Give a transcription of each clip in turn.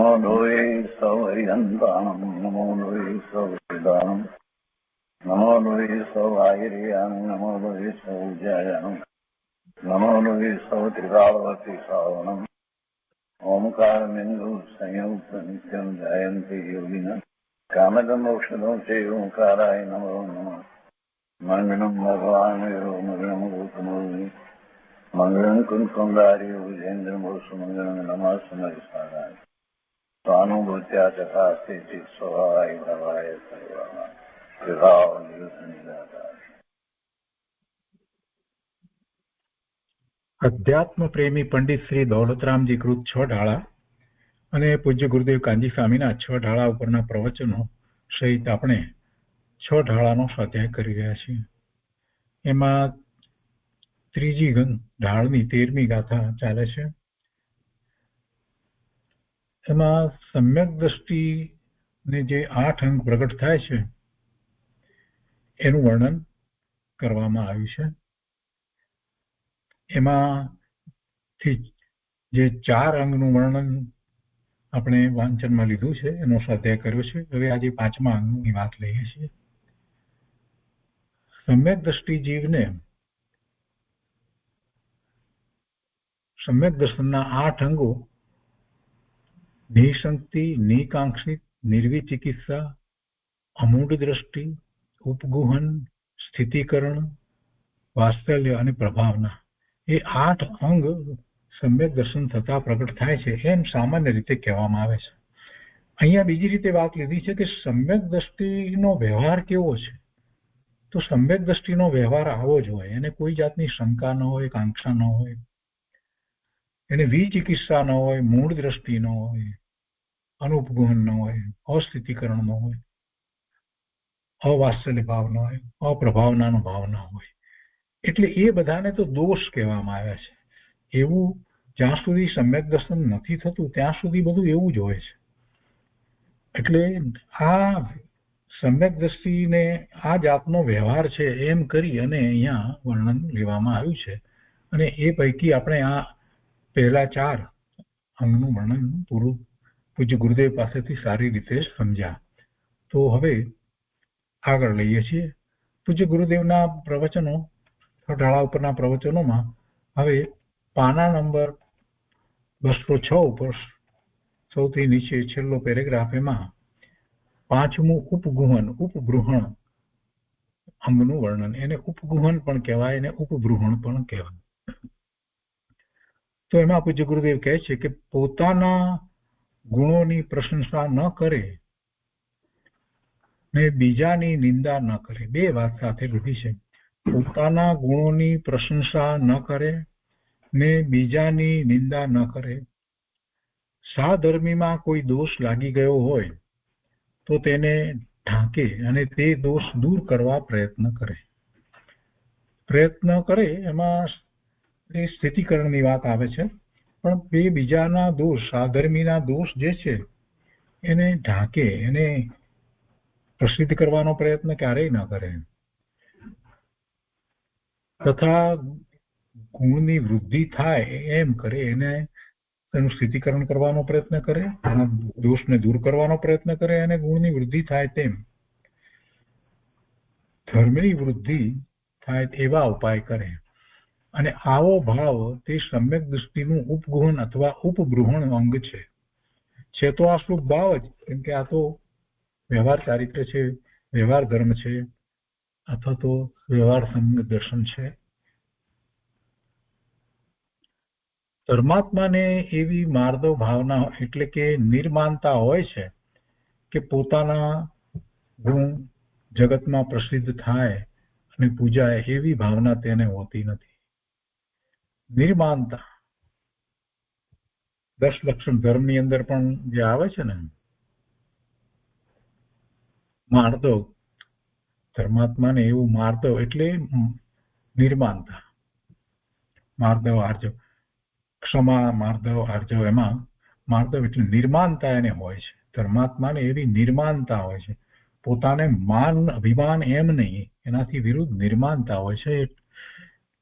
नमो लोये सौहरिहन्ताणं नमो लोये सौहृदानं नमो लोये सौभागिर्यानं नमो लोये सौज्यायानं नमो लोये सौत्रिकावती सावनं ओंकारमिन्दु संयुक्त नित्यं जयन्ति योगिनः कामदमोक्षदं च ओंकाराय नमो नमः मंगलम भगवान मंगलम गौतमोनि मंगलम कुंकुंदारी विजेन्द्र मंगलम नमः समरिसाराय स्वानुभूत्या तथा स्थिति स्वभावाय भवाय सर्वाः विभाव निदाता। અધ્યાત્મ પ્રેમી પંડિત શ્રી દોલતરામજી કૃત 6 ઢાળા અને પૂજ્ય ગુરુદેવ કાનજી સ્વામીના 6 ઢાળા ઉપરના પ્રવચનો સહિત આપણે 6 ઢાળાનો સ્વાધ્યાય કરી રહ્યા છીએ. એમાં ત્રીજી ઢાળની 13મી ગાથા ચાલે છે. એમાં સમ્યક દ્રષ્ટિને જે 8 અંગ પ્રગટ થાય છે એનું વર્ણન કરવામાં આવ્યું છે. એમાંથી જે 4 અંગનું વર્ણન આપણે વાંચનમાં લીધું છે એનો સ્વાધ્યાય કર્યો છે. હવે આજે 5મા અંગની વાત લઈએ છીએ. સમ્યક દ્રષ્ટિ જીવને સમ્યક દર્શનના 8 અંગો નિઃશંક્તિ, નિકાંક્ષિત, નિર્વિચિકિત્સા, અમૂઢ દ્રષ્ટિ, ઉપગુહન, સ્થિતિકરણ, વાત્સલ્ય અને પ્રભાવના એ 8 અંગ સમ્યક દર્શન થતા પ્રગટ થાય છે એમ સામાન્ય રીતે કહેવામાં આવે છે. અહીંયા બીજી રીતે વાત લીધી છે કે સમ્યક દ્રષ્ટિનો વ્યવહાર કેવો છે. તો સમ્યક દ્રષ્ટિનો વ્યવહાર આવો જ હોય, એને કોઈ જાતની શંકા ન હોય, કાંક્ષા ન હોય, એને વિચિકિત્સા ન હોય, મૂળ દ્રષ્ટિ ન હોય, અનુપગુહન ન હોય, અસ્થિતિકરણ ન હોય, અવાત્સલ્ય ભાવ ન હોય, અપ્રભાવનાનો ભાવ ન હોય. એટલે એ બધાને તો દોષ કહેવામાં આવ્યા છે. એવું જ્યાં સુધી સમ્યક દર્શન નથી થતું ત્યાં સુધી બધું એવું જ હોય છે. એટલે આ સમ્યક દ્રષ્ટિને આ જાતનો વ્યવહાર છે એમ કરી અને અહીંયા વર્ણન લેવામાં આવ્યું છે. અને એ પૈકી આપણે આ પહેલા 4 અંગનું વર્ણન પૂરું પૂજ્ય ગુરુદેવ પાસેથી સારી રીતે સમજ્યા. તો હવે આગળ લઈએ છીએ. પૂજ્ય ગુરુદેવના પ્રવચનો, ઢાળા ઉપરના પ્રવચનોમાં હવે પાના નંબર 206 ઉપર સૌથી નીચે છેલ્લો પેરેગ્રાફ, એમાં 5મું ઉપગુહન, ઉપબૃહણ અંગનું વર્ણન. એને ઉપગુહન પણ કહેવાય અને ઉપબૃહણ પણ કહેવાય. તો એમાં પૂજ્ય ગુરુદેવ કહે છે કે પોતાના ગુણોની પ્રશંસા ન કરે ને બીજાની નિંદા ન કરે. 2 વાત સાથે લીધી છે. પોતાના ગુણોની પ્રશંસા ન કરે ને બીજાની નિંદા ન કરે. સાધર્મીમાં કોઈ દોષ લાગી ગયો હોય તો તેને ઢાંકે અને તે દોષ દૂર કરવા પ્રયત્ન કરે. એમાં સ્થિતિકરણની વાત આવે છે. પણ બે બીજાના દોષ, સાધર્મીના દોષ જે છે એને ઢાંકે, એને પ્રસિદ્ધ કરવાનો પ્રયત્ન ક્યારેય ન કરે. તથા ગુણની વૃદ્ધિ થાય એમ કરે, એનું સ્થિતિકરણ કરવાનો પ્રયત્ન કરે, એના દોષને દૂર કરવાનો પ્રયત્ન કરે અને ગુણની વૃદ્ધિ થાય તેમ ધર્મની વૃદ્ધિ થાય એવા ઉપાય કરે. અને આવો ભાવ તે સમ્યક દૃષ્ટિનું ઉપગુહન અથવા ઉપબૃહણ અંગ છે. તો આ શુભ ભાવ જ, કેમ કે આ તો વ્યવહાર ચારિત્ર છે, વ્યવહાર ધર્મ છે, અથવા તો વ્યવહાર સમ્યક દર્શન છે. પરમાત્માને એવી માર્દવ ભાવના એટલે કે નિર્માનતા હોય છે કે પોતાના ગુણ જગતમાં પ્રસિદ્ધ થાય અને પૂજાય એવી ભાવના તેને હોતી નથી. નિર્માનતા 10 લક્ષણ ધર્મની અંદર પણ જે આવે છે ને, માર્દવ, પરમાત્માને એવું માર્દવ એટલે નિર્માનતા. માર્દવ, આર્જવ, ક્ષમા, માર્દવ, આર્જવ, એમાં માર્દવ એટલે નિર્માનતા એને હોય છે. પરમાત્માને એવી નિર્માનતા હોય છે. પોતાને માન, અભિમાન એમ નહીં, એનાથી વિરુદ્ધ નિર્માનતા હોય છે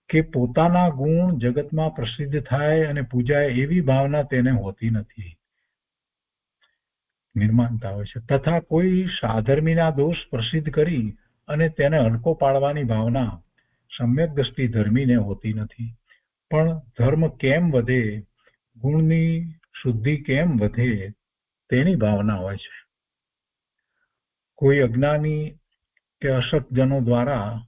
કે પોતાના ગુણ જગતમાં પ્રસિદ્ધ થાય અને પૂજાય એવી ભાવના તેને હોતી નથી. નિર્માણતા હોય છે. તથા કોઈ સાધર્મીના દોષ પ્રસિદ્ધ કરી અને તેને હલકો પાડવાની ભાવના સમ્યક દ્રષ્ટિ ધર્મીને હોતી નથી. પણ ધર્મ કેમ વધે, ગુણની શુદ્ધિ કેમ વધે, તેની ભાવના હોય છે. કોઈ અજ્ઞાની કે અસતજનો દ્વારા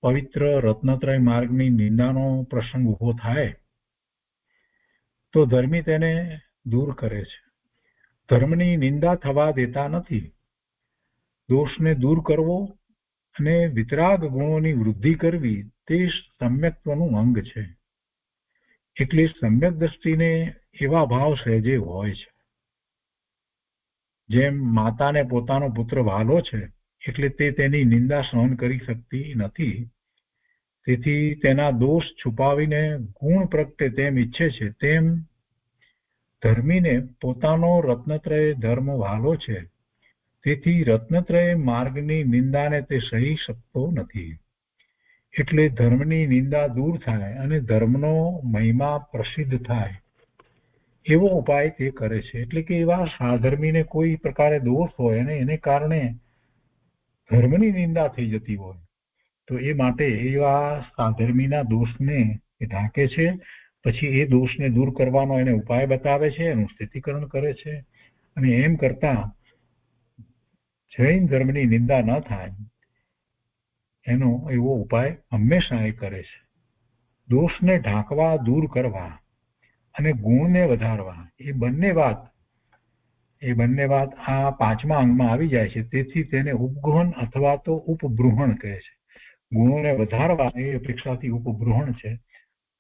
પવિત્ર રત્નત્રય માર્ગની નિંદાનો પ્રસંગ ઉભો થાય તો ધર્મી તેને દૂર કરે છે. ધર્મની નિંદા થવા દેતા નથી. દોષને દૂર કરવો અને વિતરાગ ગુણોની વૃદ્ધિ કરવી તે સમ્યક્ત્વનું અંગ છે. એટલે સમ્યક દ્રષ્ટિને એવા ભાવ સહેજે હોય છે. જેમ માતાને પોતાનો પુત્ર વહાલો છે એટલે તે તેની નિંદા સહન કરી શકતી નથી, તેથી તેના દોષ છુપાવીને ગુણ પ્રગટે તેમ ઈચ્છે છે, તેમ ધર્મીને પોતાનો રત્નત્રય ધર્મ વહાલો છે, તેથી રત્નત્રય માર્ગની નિંદાને તે સહી શકતો નથી. એટલે ધર્મની નિંદા દૂર થાય અને ધર્મનો મહિમા પ્રસિદ્ધ થાય એવો ઉપાય તે કરે છે. એટલે કે એવા સાધર્મીને કોઈ પ્રકારે દોષ હોય અને એને કારણે ધર્મની નિંદા થઈ જતી હોય તો એ માટે એવા સાધર્મીના દોષને એ ઢાંકે છે. પછી એ દોષને દૂર કરવાનો એને ઉપાય બતાવે છે, એનું સ્થિતિકરણ કરે છે. અને એમ કરતા જૈન ધર્મની નિંદા ન થાય એનો એવો ઉપાય હંમેશા એ કરે છે. દોષને ઢાંકવા, દૂર કરવા અને ગુણને વધારવા એ બંને વાત આ પાંચમા અંગમાં આવી જાય છે. તેથી તેને ઉપગુહન અથવા તો ઉપબૃહણ કહે છે. ગુણોને વધારવા એ અપેક્ષાથી ઉપબૃહણ છે.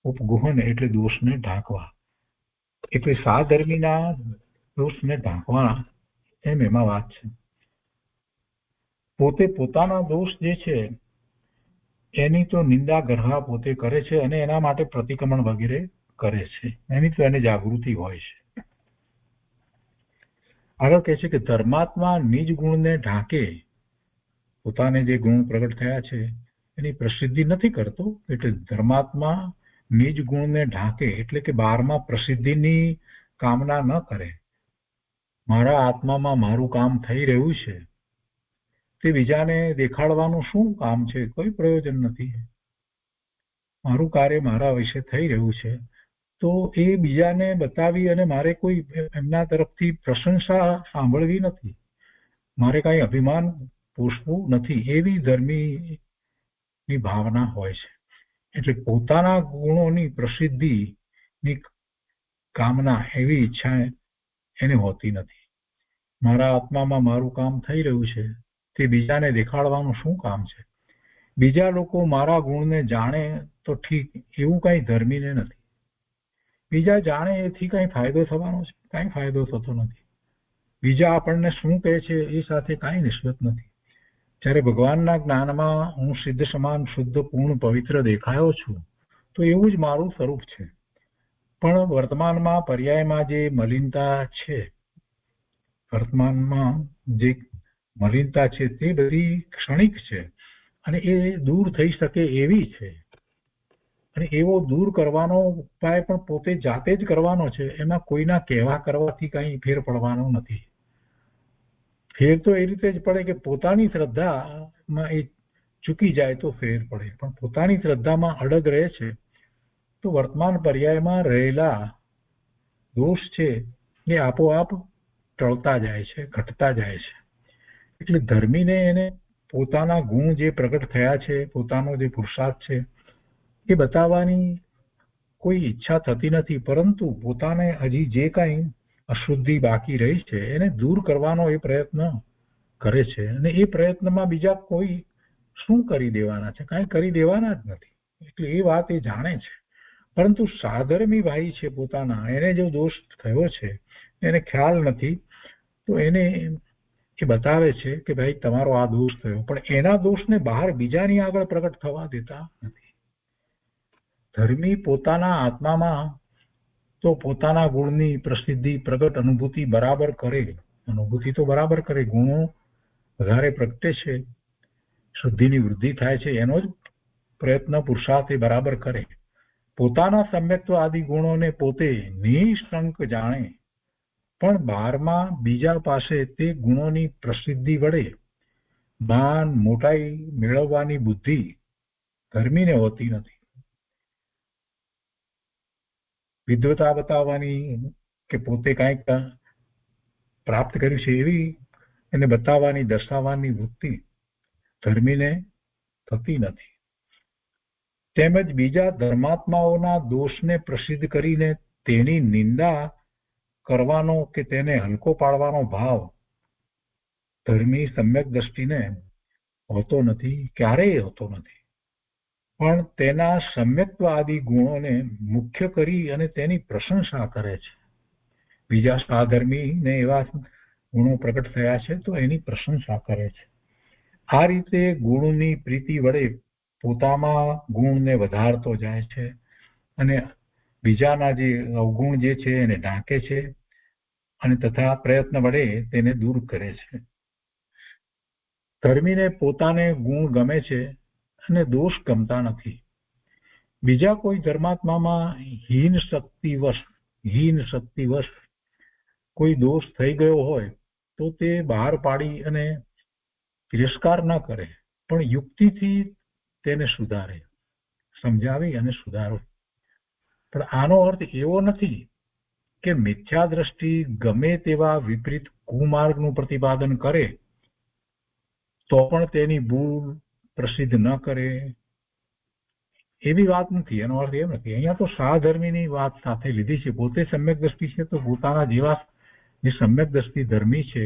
ઉપગુહન એટલે દોષને ઢાંકવા. એટલે સાધર્મીના દોષને ઢાંકવાના એમ એમાં વાત છે. પોતે પોતાના દોષ જે છે એની તો નિંદા ગરહા પોતે કરે છે અને એના માટે પ્રતિક્રમણ વગેરે કરે છે. એની તો એને જાગૃતિ હોય છે. આગળ કહે છે કે ધર્માત્મા નિજ ગુણને ઢાંકે, પોતાને જે ગુણ પ્રગટ થયા છે એની પ્રસિદ્ધિ નથી કરતો. એટલે ધર્માત્મા નિજ ગુણને ઢાંકે એટલે કે બહારમાં પ્રસિદ્ધિની કામના ન કરે. મારા આત્મામાં મારું કામ થઈ રહ્યું છે તે બીજાને દેખાડવાનું શું કામ છે? કોઈ પ્રયોજન નથી. મારું કાર્ય મારા વિશે થઈ રહ્યું છે તો એ બીજાને બતાવી અને મારે કોઈ એમના તરફથી પ્રશંસા સાંભળવી નથી, મારે કાંઈ અભિમાન પોષવું નથી, એવી ધર્મીની ભાવના હોય છે. એટલે પોતાના ગુણોની પ્રસિદ્ધિની કામના એવી ઈચ્છા એને હોતી નથી. મારા આત્મામાં મારું કામ થઈ રહ્યું છે તે બીજાને દેખાડવાનું શું કામ છે? બીજા લોકો મારા ગુણને જાણે તો ઠીક, એવું કાંઈ ધર્મીને નથી. બીજા જાણે એથી કાંઈ ફાયદો થવાનો છે? કાંઈ ફાયદો થતો નથી. બીજા આપણને શું કહે છે એ સાથે કાંઈ નિસ્બત નથી. જ્યારે ભગવાનના જ્ઞાનમાં હું સિદ્ધ સમાન શુદ્ધ પૂર્ણ પવિત્ર દેખાયો છું તો એવું જ મારું સ્વરૂપ છે. પણ વર્તમાનમાં પર્યાયમાં જે મલિનતા છે, તે બધી ક્ષણિક છે અને એ દૂર થઈ શકે એવી છે. અને એવો દૂર કરવાનો ઉપાય પણ પોતે જાતે જ કરવાનો છે. એમાં કોઈના કહેવા કરવાથી કાંઈ ફેર પડવાનો નથી. ફેર તો એ રીતે જ પડે કે પોતાની શ્રદ્ધામાં એ ચૂકી જાય તો ફેર પડે, પણ પોતાની શ્રદ્ધામાં અડગ રહે છે તો વર્તમાન પર્યાયમાં રહેલા દોષ છે એ આપોઆપ ટળતા જાય છે, ઘટતા જાય છે. એટલે ધર્મીને એને પોતાના ગુણ જે પ્રગટ થયા છે, પોતાનો જે પુરુષાર્થ છે એ બતાવવાની કોઈ ઈચ્છા થતી નથી, પરંતુ પોતાને હજી જે કાંઈ અશુદ્ધિ બાકી રહી છે એને દૂર કરવાનો એ પ્રયત્ન કરે છે. અને એ પ્રયત્નમાં બીજા કોઈ શું કરી દેવાના છે? કાંઈ કરી દેવાના જ નથી. એટલે એ વાત એ જાણે છે. પરંતુ સાધર્મી ભાઈ છે પોતાના, એને જો દોષ થયો છે એને ખ્યાલ નથી તો એને એ બતાવે છે કે ભાઈ તમારો આ દોષ થયો, પણ એના દોષને બહાર બીજાની આગળ પ્રગટ થવા દેતા નથી. ધર્મી પોતાના આત્મામાં તો પોતાના ગુણની પ્રસિદ્ધિ પ્રગટ અનુભૂતિ બરાબર કરે, ગુણો વધારે પ્રગટે છે, શુદ્ધિની વૃદ્ધિ થાય છે, એનો જ પ્રયત્ન પુરુષાર્થ એ બરાબર કરે. પોતાના સમ્યક્ત્વ આદિ ગુણોને પોતે નિઃશંક જાણે પણ બહારમાં બીજા પાસે તે ગુણોની પ્રસિદ્ધિ વડે માન મોટાઈ મેળવવાની બુદ્ધિ ધર્મીને હોતી નથી. વિદ્વતા બતાવવાની કે પોતે કાંઈક પ્રાપ્ત કર્યું છે એવી એને બતાવવાની દર્શાવવાની વૃત્તિ ધર્મીને થતી નથી. તેમજ બીજા ધર્માત્માઓના દોષને પ્રસિદ્ધ કરીને તેની નિંદા કરવાનો કે તેને હલકો પાડવાનો ભાવ ધર્મી સમ્યક દ્રષ્ટિને હોતો નથી, ક્યારેય હોતો નથી. પણ તેના સમ્યક્ત્વ આદિ ગુણોને મુખ્ય કરી અને તેની પ્રશંસા કરે છે. બીજા સાધર્મીને એવા ગુણો પ્રગટ થયા છે તો એની પ્રશંસા કરે છે. આ રીતે ગુણની પ્રીતિ વડે પોતામાં ગુણને વધારતો જાય છે અને બીજાના જે અવગુણ જે છે એને ઢાંકે છે અને તથા પ્રયત્ન વડે તેને દૂર કરે છે. ધર્મીને પોતાને ગુણ ગમે છે અને દોષ ગમતા નથી. બીજા કોઈ ધર્માત્મામાં હીન શક્તિવશ કોઈ દોષ થઈ ગયો હોય તો તે બહાર પાડી અને તિરસ્કાર ન કરે, પણ યુક્તિથી તેને સુધારે, સમજાવી અને સુધારો. પણ આનો અર્થ એવો નથી કે મિથ્યા દ્રષ્ટિ ગમે તેવા વિપરીત કુમાર્ગનું પ્રતિપાદન કરે તો પણ તેની ભૂલ પ્રસિદ્ધ ન કરે, એવી વાત નથી. એનો અર્થ એમ નથી. અહીંયા તો સાધર્મીની વાત સાથે લીધી છે. પોતે સમ્યક દ્રષ્ટિ છે તો પોતાના જેવા જે સમ્યક દ્રષ્ટિ ધર્મી છે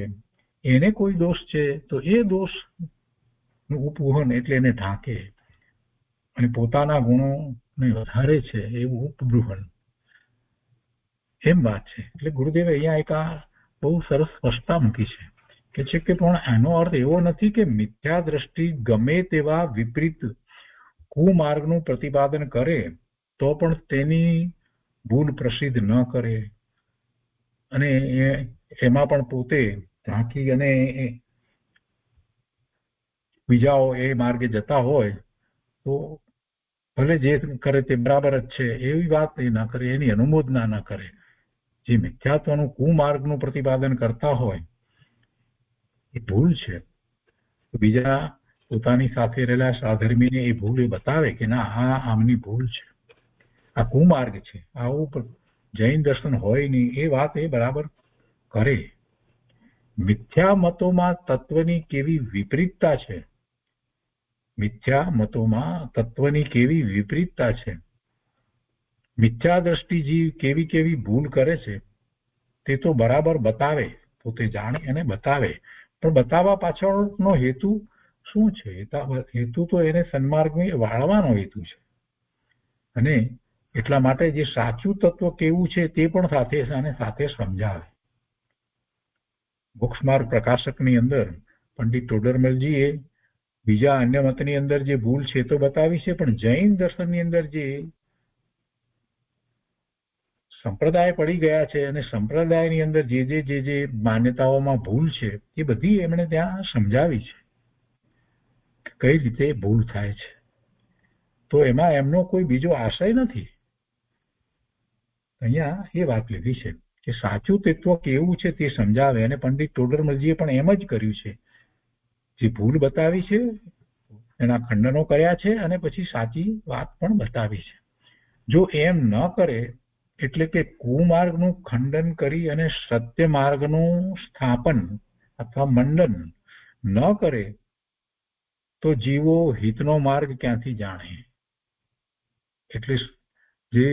એને કોઈ દોષ છે તો એ દોષનું ઉપવહન એટલે એને ઢાંકે અને પોતાના ગુણોને વધારે છે એવું ઉપબૃહન, એમ વાત છે. એટલે ગુરુદેવે અહીંયા એક આ બહુ સરસ સ્પષ્ટતા મૂકી છે કે પણ આનો અર્થ એવો નથી કે મિથ્યા દ્રષ્ટિ ગમે તેવા વિપરીત કુમાર્ગનું પ્રતિપાદન કરે તો પણ તેની ભૂલ પ્રસિદ્ધ ન કરે અને એમાં પણ પોતે ઝાંકી અને બીજાઓ એ માર્ગે જતા હોય તો ભલે જે કરે તે બરાબર જ છે એવી વાત એ ના કરે, એની અનુમોદના ન કરે. જે મિથ્યાત્વનું કુમાર્ગનું પ્રતિપાદન કરતા હોય એ ભૂલ છે. બીજા પોતાની સાથે રહેલા સાધર્મીને એ ભૂલ એ બતાવે કે ના આ આમની ભૂલ છે, આ કુમાર્ગ છે, આવું જૈન દર્શન હોય નહીં, એ વાત એ બરાબર કરે. મિથ્યા મતોમાં તત્વની કેવી વિપરીતતા છે, મિથ્યા મતોમાં તત્વની કેવી વિપરીતતા છે, મિથ્યા દ્રષ્ટિ કેવી કેવી ભૂલ કરે છે તે તો બરાબર બતાવે, પોતે જાણે અને બતાવે. પણ બતાવવા પાછળનો હેતુ શું છે? હેતુ તો એને સન્માર્ગમાં વાળવાનો હેતુ છે અને એટલા માટે જે સાચું તત્વ કેવું છે તે પણ સાથે સમજાવે. મોક્ષમાર્ગ પ્રકાશકની અંદર પંડિત ટોડરમલજીએ બીજા અન્ય મતની અંદર જે ભૂલ છે તો બતાવી છે, પણ જૈન દર્શનની અંદર જે સંપ્રદાય પડી ગયા છે અને સંપ્રદાયની અંદર જે માન્યતાઓમાં ભૂલ છે એ બધી એમણે ત્યાં સમજાવી છે કઈ રીતે ભૂલ થાય છે. તો એમાં એમનો કોઈ બીજો આશય નથી. અહીંયા એ વાત લીધી છે કે સાચું તત્વ કેવું છે તે સમજાવે અને પંડિત ટોડરમલજીએ પણ એમ જ કર્યું છે. જે ભૂલ બતાવી છે એના ખંડનો કર્યા છે અને પછી સાચી વાત પણ બતાવી છે. જો એમ ન કરે એટલે કે કુમાર્ગનું ખંડન કરી અને સત્ય માર્ગનું સ્થાપન અથવા મંડન ન કરે તો જીવો હિતનો માર્ગ ક્યાંથી જાણે. એટલે જે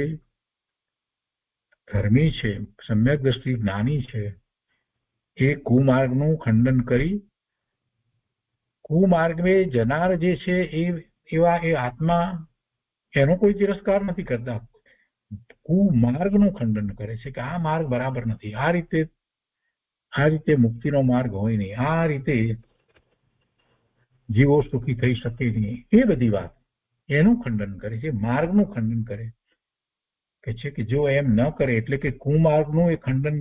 ધર્મી છે, સમ્યક દ્રષ્ટિ જ્ઞાની છે, એ કુમાર્ગનું ખંડન કરી કુમાર્ગે જનાર જે છે એવા એ આત્મા એનો કોઈ તિરસ્કાર નથી કરતા, કુમાર્ગનું ખંડન કરે છે કે આ માર્ગ બરાબર નથી, આ રીતે મુક્તિનો માર્ગ હોય નહીં, આ રીતે જીવો સુખી થઈ શકે નહીં, એ બધી વાત એનું ખંડન કરે છે, માર્ગનું ખંડન કરે છે કે જો એમ ન કરે એટલે કે કુમાર્ગનું એ ખંડન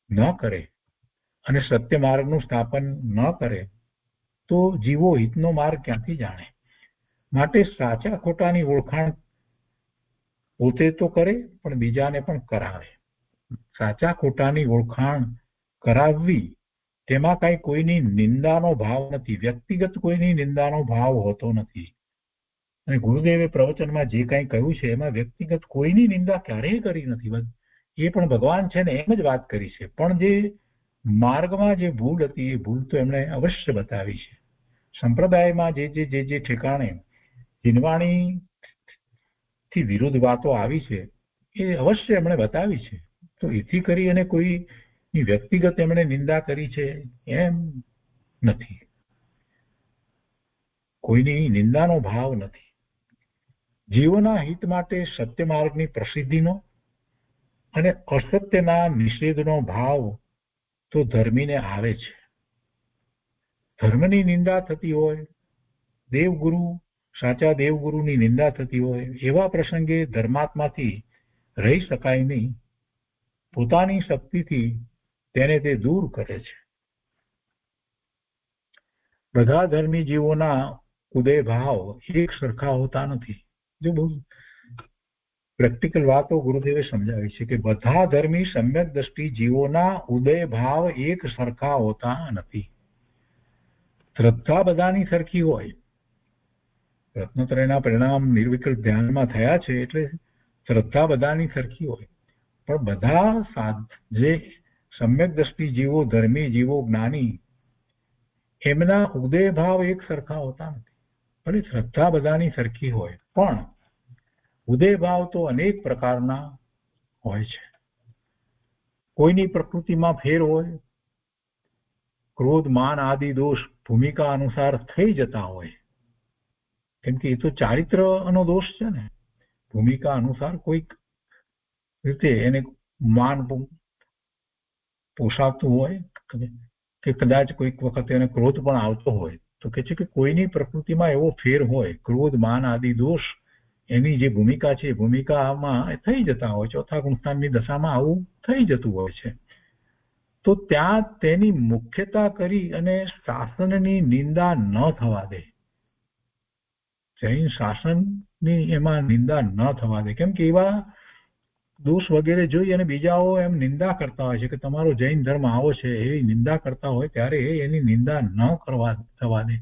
ન કરે અને સત્ય માર્ગનું સ્થાપન ન કરે તો જીવો હિતનો માર્ગ ક્યાંથી જાણે. માટે સાચા ખોટાની ઓળખાણ પોતે તો કરે પણ બીજાને પણ કરાવે. સાચા ખોટાની ઓળખાણ કરાવવી તેમાં કાંઈ કોઈની નિંદાનો ભાવ નથી, વ્યક્તિગત કોઈની નિંદાનો ભાવ હોતો નથી. અને ગુરુદેવે પ્રવચનમાં જે કાંઈ કહ્યું છે એમાં વ્યક્તિગત કોઈની નિંદા ક્યારેય કરી નથી. એ પણ ભગવાન છે ને એમ જ વાત કરી છે, પણ જે માર્ગમાં જે ભૂલ હતી એ ભૂલ તો એમણે અવશ્ય બતાવી છે. સંપ્રદાયમાં જે ઠેકાણે જીનવાણી થી વિરુદ્ધ વાતો આવી છે એ અવશ્ય એમણે બતાવી છે. તો એથી કરી અને કોઈની વ્યક્તિગત એમણે નિંદા કરી છે એમ નથી, કોઈની નિંદાનો ભાવ નથી. જીવોના હિત માટે સત્ય માર્ગની પ્રસિદ્ધિનો અને અસત્યના નિષેધનો ભાવ તો ધર્મીને આવે છે. ધર્મની નિંદા થતી હોય, દેવગુરુ સાચા દેવગુરુની નિંદા થતી હોય એવા પ્રસંગે ધર્માત્માથી રહી શકાય નહીં. પોતાની શક્તિથી તેને તે દૂર કરે છે. બધા ધર્મી જીવોના ઉદય ભાવ એક સરખા હોતા નથી. જો બહુ પ્રેક્ટિકલ વાતો ગુરુદેવે સમજાવી છે કે બધા ધર્મી સમ્યક દ્રષ્ટિ જીવોના ઉદય ભાવ એક સરખા હોતા નથી. શ્રદ્ધા બધાની સરખી હોય. રત્નત્રયના પરિણામ નિર્વિકલ્પ ધ્યાનમાં થયા છે એટલે શ્રદ્ધા બધાની સરખી હોય, પણ બધા જે સમ્યક દ્રષ્ટિ જીવો, ધર્મી જીવો, જ્ઞાની, એમના ઉદય ભાવ એક સરખા હોતા નથી. ભલે શ્રદ્ધા બધાની સરખી હોય પણ ઉદય ભાવ તો અનેક પ્રકારના હોય છે. કોઈની પ્રકૃતિમાં ફેર હોય, ક્રોધ, માન આદિ દોષ ભૂમિકા અનુસાર થઈ જતા હોય, કેમ કે એ તો ચારિત્રનો દોષ છે ને. ભૂમિકા અનુસાર કોઈક રીતે એને માન પોષાતું હોય કે કદાચ કોઈક વખત એને ક્રોધ પણ આવતો હોય, તો કે છે કે કોઈની પ્રકૃતિમાં એવો ફેર હોય, ક્રોધ, માન આદિ દોષ એની જે ભૂમિકા છે એ ભૂમિકામાં થઈ જતા હોય. ચોથા ગુણસ્થાનની દશામાં આવું થઈ જતું હોય છે. તો ત્યાં તેની મુખ્યતા કરી અને શાસનની નિંદા ન થવા દે. જૈન શાસનની એમાં નિંદા ન થવા દે, કેમ કે એવા દોષ વગેરે જોઈ અને બીજાઓ એમ નિંદા કરતા હોય છે કે તમારો જૈન ધર્મ આવો છે, એવી નિંદા કરતા હોય ત્યારે એની નિંદા ન થવા દે.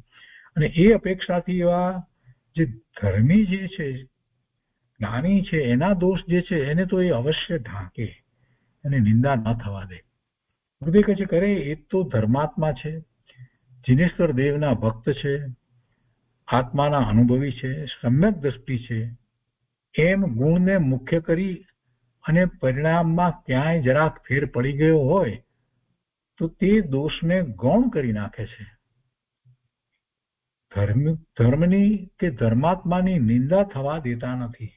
અને એ અપેક્ષાથી એવા જે ધર્મી જે છે, જ્ઞાની છે, એના દોષ જે છે એને તો એ અવશ્ય ઢાંકે અને નિંદા ન થવા દે. ગુરુદેવ કહે છે કરે એ તો ધર્માત્મા છે, જીનેશ્વર દેવના ભક્ત છે, આત્માના અનુભવી છે, સમ્યક દ્રષ્ટિ છે, એમ ગુણને મુખ્ય કરી અને પરિણામમાં ક્યાંય જરાક ફેર પડી ગયો હોય તો તે દોષને ગૌણ કરી નાખે છે. ધર્મની કે ધર્માત્માની નિંદા થવા દેતા નથી.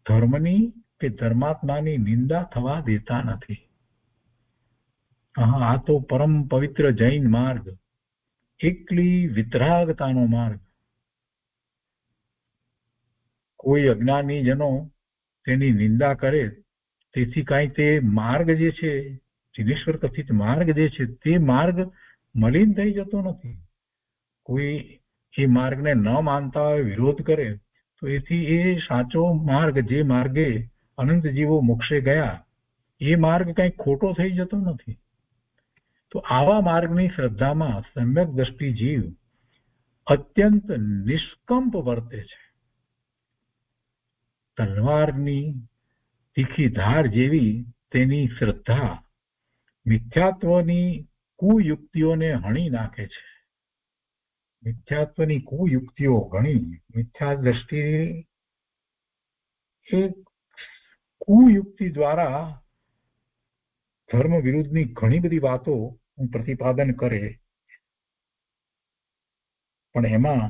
ધર્મની કે ધર્માત્માની નિંદા થવા દેતા નથી. આ તો પરમ પવિત્ર જૈન માર્ગ, એકલી વિતરાગતાનો માર્ગ. કોઈ અજ્ઞાની જનો તેની નિંદા કરે તેથી કાંઈ તે માર્ગ જે છે, જીનેશ્વર કથિત માર્ગ જે છે, તે માર્ગ મલિન થઈ જતો નથી. કોઈ એ માર્ગને ન માનતા હોય, વિરોધ કરે, તો એથી એ સાચો માર્ગ, જે માર્ગે અનંત જીવો મોક્ષે ગયા, એ માર્ગ કઈ ખોટો થઈ જતો નથી. તો આવા માર્ગની શ્રદ્ધામાં સમ્યક દ્રષ્ટિ જીવ અત્યંત નિષ્કંપ વર્તે છે. તલવારની તીખી ધાર જેવી તેની શ્રદ્ધા મિથ્યાત્વની કુયુક્તિઓને હણી નાખે છે. મિથ્યાત્વની કુયુક્તિઓ ઘણી, મિથ્યા દ્રષ્ટિ એ કુયુક્તિ દ્વારા ધર્મ વિરુદ્ધની ઘણી બધી વાતો પ્રતિપાદન કરે, પણ એમાં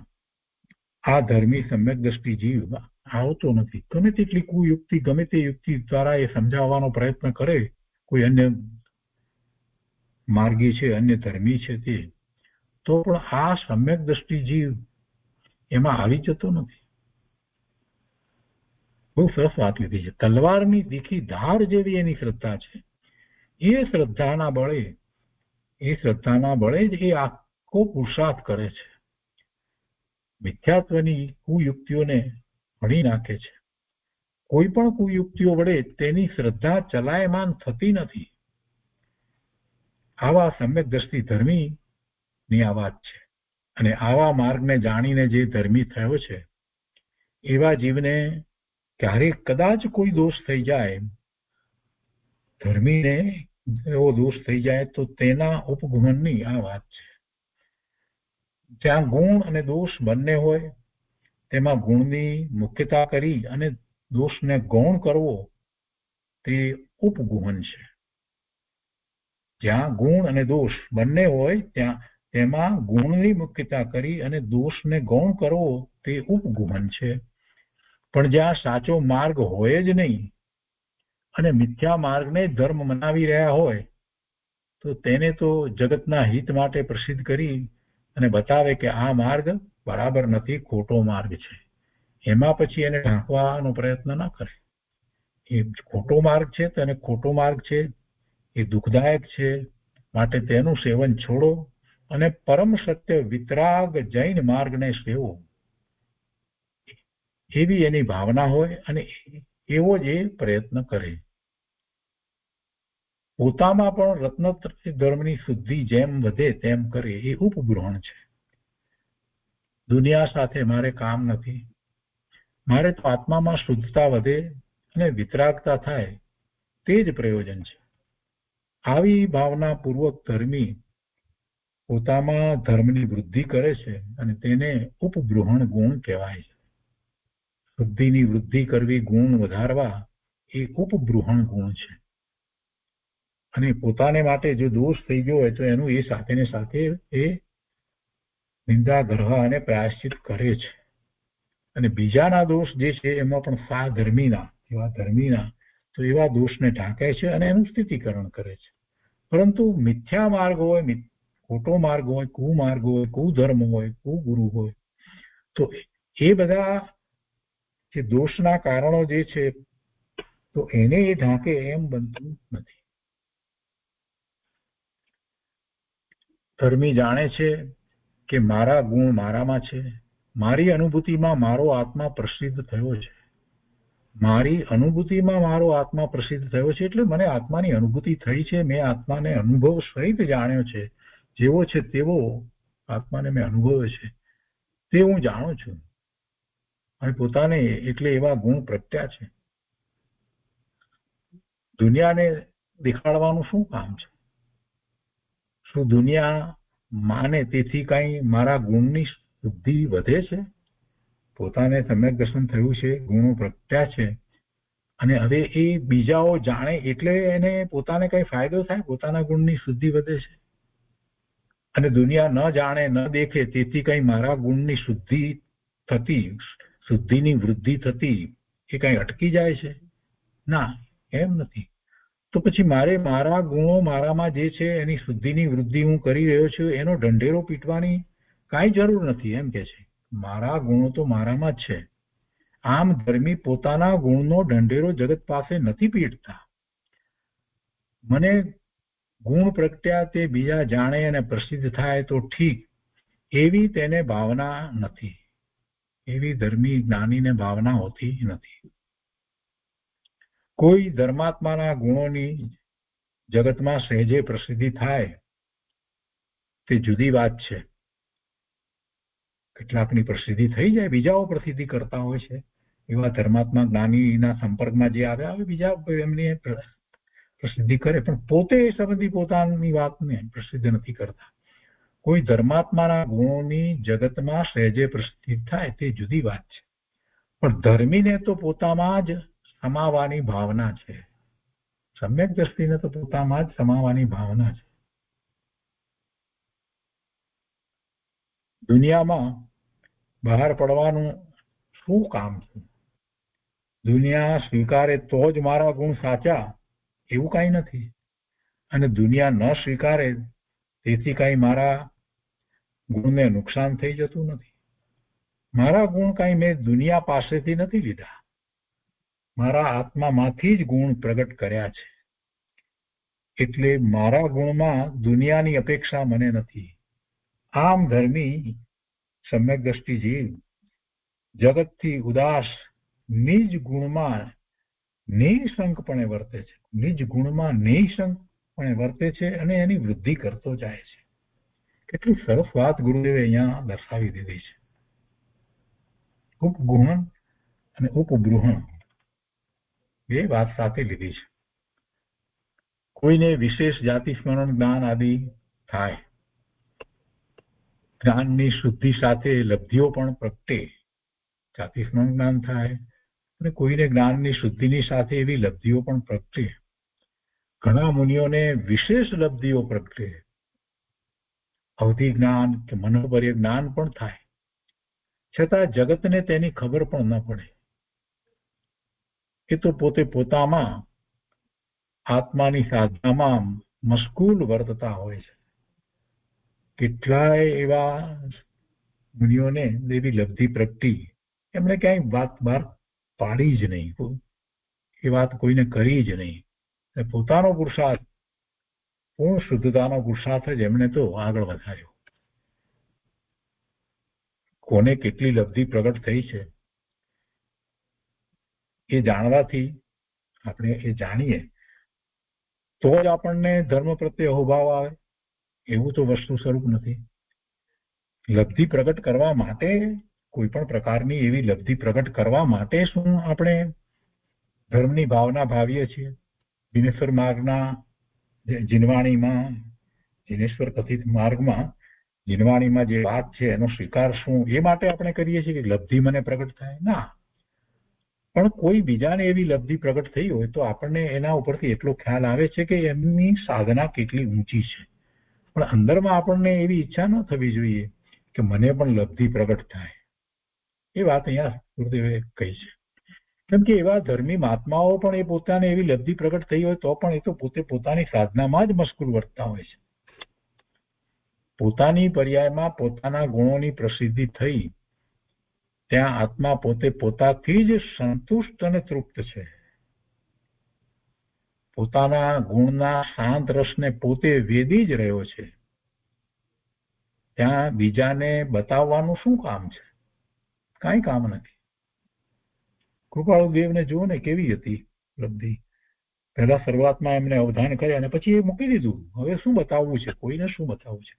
આ ધર્મી સમ્યક દ્રષ્ટિ જીવ આવતો નથી. ગમે તેટલી કુયુક્તિ, ગમે તે યુક્તિ દ્વારા એ સમજાવવાનો પ્રયત્ન કરે કોઈ અન્ય માર્ગી છે, અન્ય ધર્મી છે તે, તો પણ આ સમ્યક દ્રષ્ટિ જીવ એમાં આવી જતો નથી. બહુ સરસ વાત લીધી છે. તલવારની તીખી ધાર જેવી એની શ્રદ્ધા છે. એ શ્રદ્ધાના બળે જ એ આખો પુરુષાર્થ કરે છે. મિથ્યાત્વની કુયુક્તિઓને હણી નાખે છે. કોઈ પણ કુયુક્તિઓ વડે તેની શ્રદ્ધા ચલાયમાન થતી નથી. આવા સમ્યક દ્રષ્ટિ ધર્મીની આ વાત છે. અને આવા માર્ગને જાણીને જે ધર્મી થયો છે એવા જીવને ક્યારેક કદાચ કોઈ દોષ થઈ જાય, ધર્મીને એવો દોષ થઈ જાય તો તેના ઉપગમનની આ વાત છે. જ્યાં ગુણ અને દોષ બંને હોય તેમાં ગુણની મુખ્યતા કરી અને દોષને ગૌણ કરવો તે ઉપગુહન છે. જ્યાં ગુણ અને દોષ બંને હોય ત્યાં તેમાં ગુણની મુખ્યતા કરી અને દોષને ગૌણ કરવો તે ઉપગુહન છે. પણ જ્યાં સાચો માર્ગ હોય જ નહીં અને મિથ્યા માર્ગને ધર્મ મનાવી રહ્યા હોય તો તેને તો જગતના હિત માટે પ્રસિદ્ધ કરી અને બતાવે કે આ માર્ગ બરાબર નથી, ખોટો માર્ગ છે. એમાં પછી એને ઢાંકવાનો પ્રયત્ન ના કરે. એ ખોટો માર્ગ છે તો એને ખોટો માર્ગ છે, એ દુઃખદાયક છે, માટે તેનું સેવન છોડો અને પરમ સત્ય વિતરાગ જૈન માર્ગને સેવો. એવી એની ભાવના હોય અને એવો જ એ પ્રયત્ન કરે. પોતામાં પણ રત્નત્રય ધર્મની શુદ્ધિ જેમ વધે તેમ કરે એ ઉપગ્રહણ છે. દુનિયા સાથે મારે કામ નથી, મારે તો આત્મામાં શુદ્ધતા વધે અને વિતરાગતા થાય તે જ પ્રયોજન છે. આવી ભાવના પૂર્વક ધર્મી પોતામાં ધર્મની વૃદ્ધિ કરે છે અને તેને ઉપગ્રહણ ગુણ કહેવાય છે. શુદ્ધિની વૃદ્ધિ કરવી, ગુણ વધારવા એ ઉપગ્રહણ ગુણ છે. અને પોતાને માટે જો દોષ થઈ ગયો હોય તો એનું એ સાથે ને સાથે એ નિંદા ગર્હ અને પ્રાયશ્ચિત કરે છે. અને બીજાના દોષ જે છે એમાં પણ સા ધર્મીના એવા ધર્મીના તો એવા દોષને ઢાંકે છે અને એનું સ્થિતિકરણ કરે છે. પરંતુ મિથ્યા માર્ગ હોય, ખોટો માર્ગ હોય, કુમાર્ગ હોય, કુધર્મ હોય, કુગુરુ હોય તો એ બધા જે દોષના કારણો જે છે તો એને એ ઢાંકે એમ બનતું નથી. ધર્મી જાણે છે કે મારા ગુણ મારામાં છે, મારી અનુભૂતિમાં મારો આત્મા પ્રસિદ્ધ થયો છે. મારી અનુભૂતિમાં મારો આત્મા પ્રસિદ્ધ થયો છે એટલે મને આત્માની અનુભૂતિ થઈ છે. મેં આત્માને અનુભવ સહિત જાણ્યો છે. જેવો છે તેવો આત્માને મેં અનુભવ્યો છે તે હું જાણું છું. અને પોતાને એટલે એવા ગુણ પ્રગટ્યા છે. દુનિયાને દેખાડવાનું શું કામ છે? શું દુનિયા માને તેથી કઈ મારા ગુણની શુદ્ધિ વધે છે? પોતાને સમ્યક દર્શન થયું છે, ગુણો પ્રગટ્યા છે અને હવે એ બીજાઓ જાણે એટલે એને પોતાને કઈ ફાયદો થાય? પોતાના ગુણની શુદ્ધિ વધે છે? અને દુનિયા ન જાણે, ન દેખે તેથી કઈ મારા ગુણની શુદ્ધિ થતી, શુદ્ધિની વૃદ્ધિ થતી એ કઈ અટકી જાય છે? ના, એમ નથી. તો પછી મારે મારા ગુણો મારામાં જે છે એની શુદ્ધિની વૃદ્ધિ હું કરી રહ્યો છું એનો ઢંઢેરો પીટવાની કાંઈ જરૂર નથી. એમ કે છે મારા ગુણો તો મારામાં જ છે. આમ ધર્મી પોતાના ગુણનો ઢંઢેરો જગત પાસે નથી પીટતા. મને ગુણ પ્રગટ્યા તે બીજા જાણે અને પ્રસિદ્ધ થાય તો ઠીક, એવી તેને ભાવના નથી. એવી ધર્મી જ્ઞાનીને ભાવના હોતી નથી. કોઈ ધર્માત્માના ગુણોની જગતમાં સહેજે પ્રસિદ્ધિ થાય તે જુદી વાત છે. કેટલાકની પ્રસિદ્ધિ થઈ જાય, બીજાઓ પ્રસિદ્ધિ કરતા હોય છે. એવા ધર્માત્મા જ્ઞાનીના સંપર્કમાં જે આવે બીજા એમની પ્રસિદ્ધિ કરે, પણ પોતે એ સંબંધી પોતાની વાતને પ્રસિદ્ધ નથી કરતા. કોઈ ધર્માત્માના ગુણોની જગતમાં સહેજે પ્રસિદ્ધિ થાય તે જુદી વાત છે. પણ ધર્મીને તો પોતામાં જ સમાવાની ભાવના છે. સમ્યક દ્રષ્ટિને તો પોતામાં જ સમાવાની ભાવના છે. દુનિયામાં બહાર પડવાનું શું કામ છે? દુનિયા સ્વીકારે તો જ મારા ગુણ સાચા એવું કાંઈ નથી. અને દુનિયા ન સ્વીકારે તેથી કાંઈ મારા ગુણને નુકસાન થઈ જતું નથી. મારા ગુણ કાંઈ મેં દુનિયા પાસેથી નથી લીધા. મારા આત્મામાંથી જ ગુણ પ્રગટ કર્યા છે. એટલે મારા ગુણમાં દુનિયાની અપેક્ષા મને નથી. આમ ધર્મી સમ્યક દ્રષ્ટિ જીવ જગતથી ઉદાસ નિજ ગુણમાં નિઃશંકપણે વર્તે છે, નિજ ગુણમાં નિઃશંકપણે વર્તે છે અને એની વૃદ્ધિ કરતો જાય છે. કેટલી સરસ વાત ગુરુદેવે અહીંયા દર્શાવી દીધી છે. ઉપગુહન અને ઉપબૃહણ એ વાત સાથે લીધી છે. કોઈને વિશેષ જાતિ સ્મરણ જ્ઞાન આદિ થાય, જ્ઞાનની શુદ્ધિ સાથે લબ્ધિઓ પણ પ્રગટે, જાતિ સ્મરણ જ્ઞાન થાય અને કોઈને જ્ઞાનની શુદ્ધિની સાથે એવી લબ્ધિઓ પણ પ્રગટે. ઘણા મુનિઓને વિશેષ લબ્ધિઓ પ્રગટે, અવધિ જ્ઞાન કે મનોપર્ય જ્ઞાન પણ થાય, છતાં જગતને તેની ખબર પણ ન પડે. એ તો પોતે પોતામાં આત્માની સાધનામાં મશગુલ વર્તતા હોય છે. કેટલાય એવા મુનિઓને એવી લબ્ધિ પ્રગટી, એમણે ક્યાંય વાત બહાર પાડી જ નહીં, એ વાત કોઈને કરી જ નહીં. પોતાનો પુરુષાર્થ, પૂર્ણ શુદ્ધતાનો પુરુષાર્થ જ એમણે તો આગળ વધાર્યો. કોને કેટલી લબ્ધિ પ્રગટ થઈ છે એ જાણવાથી, આપણે એ જાણીએ તો જ આપણને ધર્મ પ્રત્યે અહોભાવ આવે. એવું તો વસ્તુ સ્વરૂપ નથી. લબ્ધિ પ્રગટ કરવા માટે, કોઈ પણ પ્રકારની એવી લબ્ધિ પ્રગટ કરવા માટે શું આપણે ધર્મની ભાવના ભાવીએ છીએ? જીનેશ્વર માર્ગના જીનવાણીમાં, જીનેશ્વર કથિત માર્ગમાં જીનવાણીમાં જે વાત છે એનો સ્વીકાર શું એ માટે આપણે કરીએ છીએ કે લબ્ધિ મને પ્રગટ થાય? ના. પણ કોઈ બીજાને એવી લબ્ધિ પ્રગટ થઈ હોય તો આપણને એના ઉપરથી એટલો ખ્યાલ આવે છે કે એમની સાધના કેટલી ઊંચી છે. પણ અંદરમાં આપણને એવી ઈચ્છા ન થવી જોઈએ કે મને પણ લબ્ધિ પ્રગટ થાય. એ વાત અહીંયા ગુરુદેવે કહી છે. કેમ કે એવા ધર્મી મહાત્માઓ પણ એ પોતાને એવી લબ્ધિ પ્રગટ થઈ હોય તો પણ એ તો પોતે પોતાની સાધનામાં જ મશગુલ વર્તતા હોય છે. પોતાની પર્યાયમાં પોતાના ગુણોની પ્રસિદ્ધિ થઈ, ત્યાં આત્મા પોતે પોતાથી જ સંતુષ્ટ અને તૃપ્ત છે. પોતાના ગુણના શાંત રસને પોતે વેદી જ રહ્યો છે. ત્યાં બીજાને બતાવવાનું શું કામ છે? કાંઈ કામ નથી. કૃપાળુ દેવને જુઓ ને કેવી હતી લબ્ધિ. પહેલા શરૂઆતમાં એમને અવધાન કર્યા અને પછી એ મૂકી દીધું. હવે શું બતાવવું છે? કોઈને શું બતાવવું છે?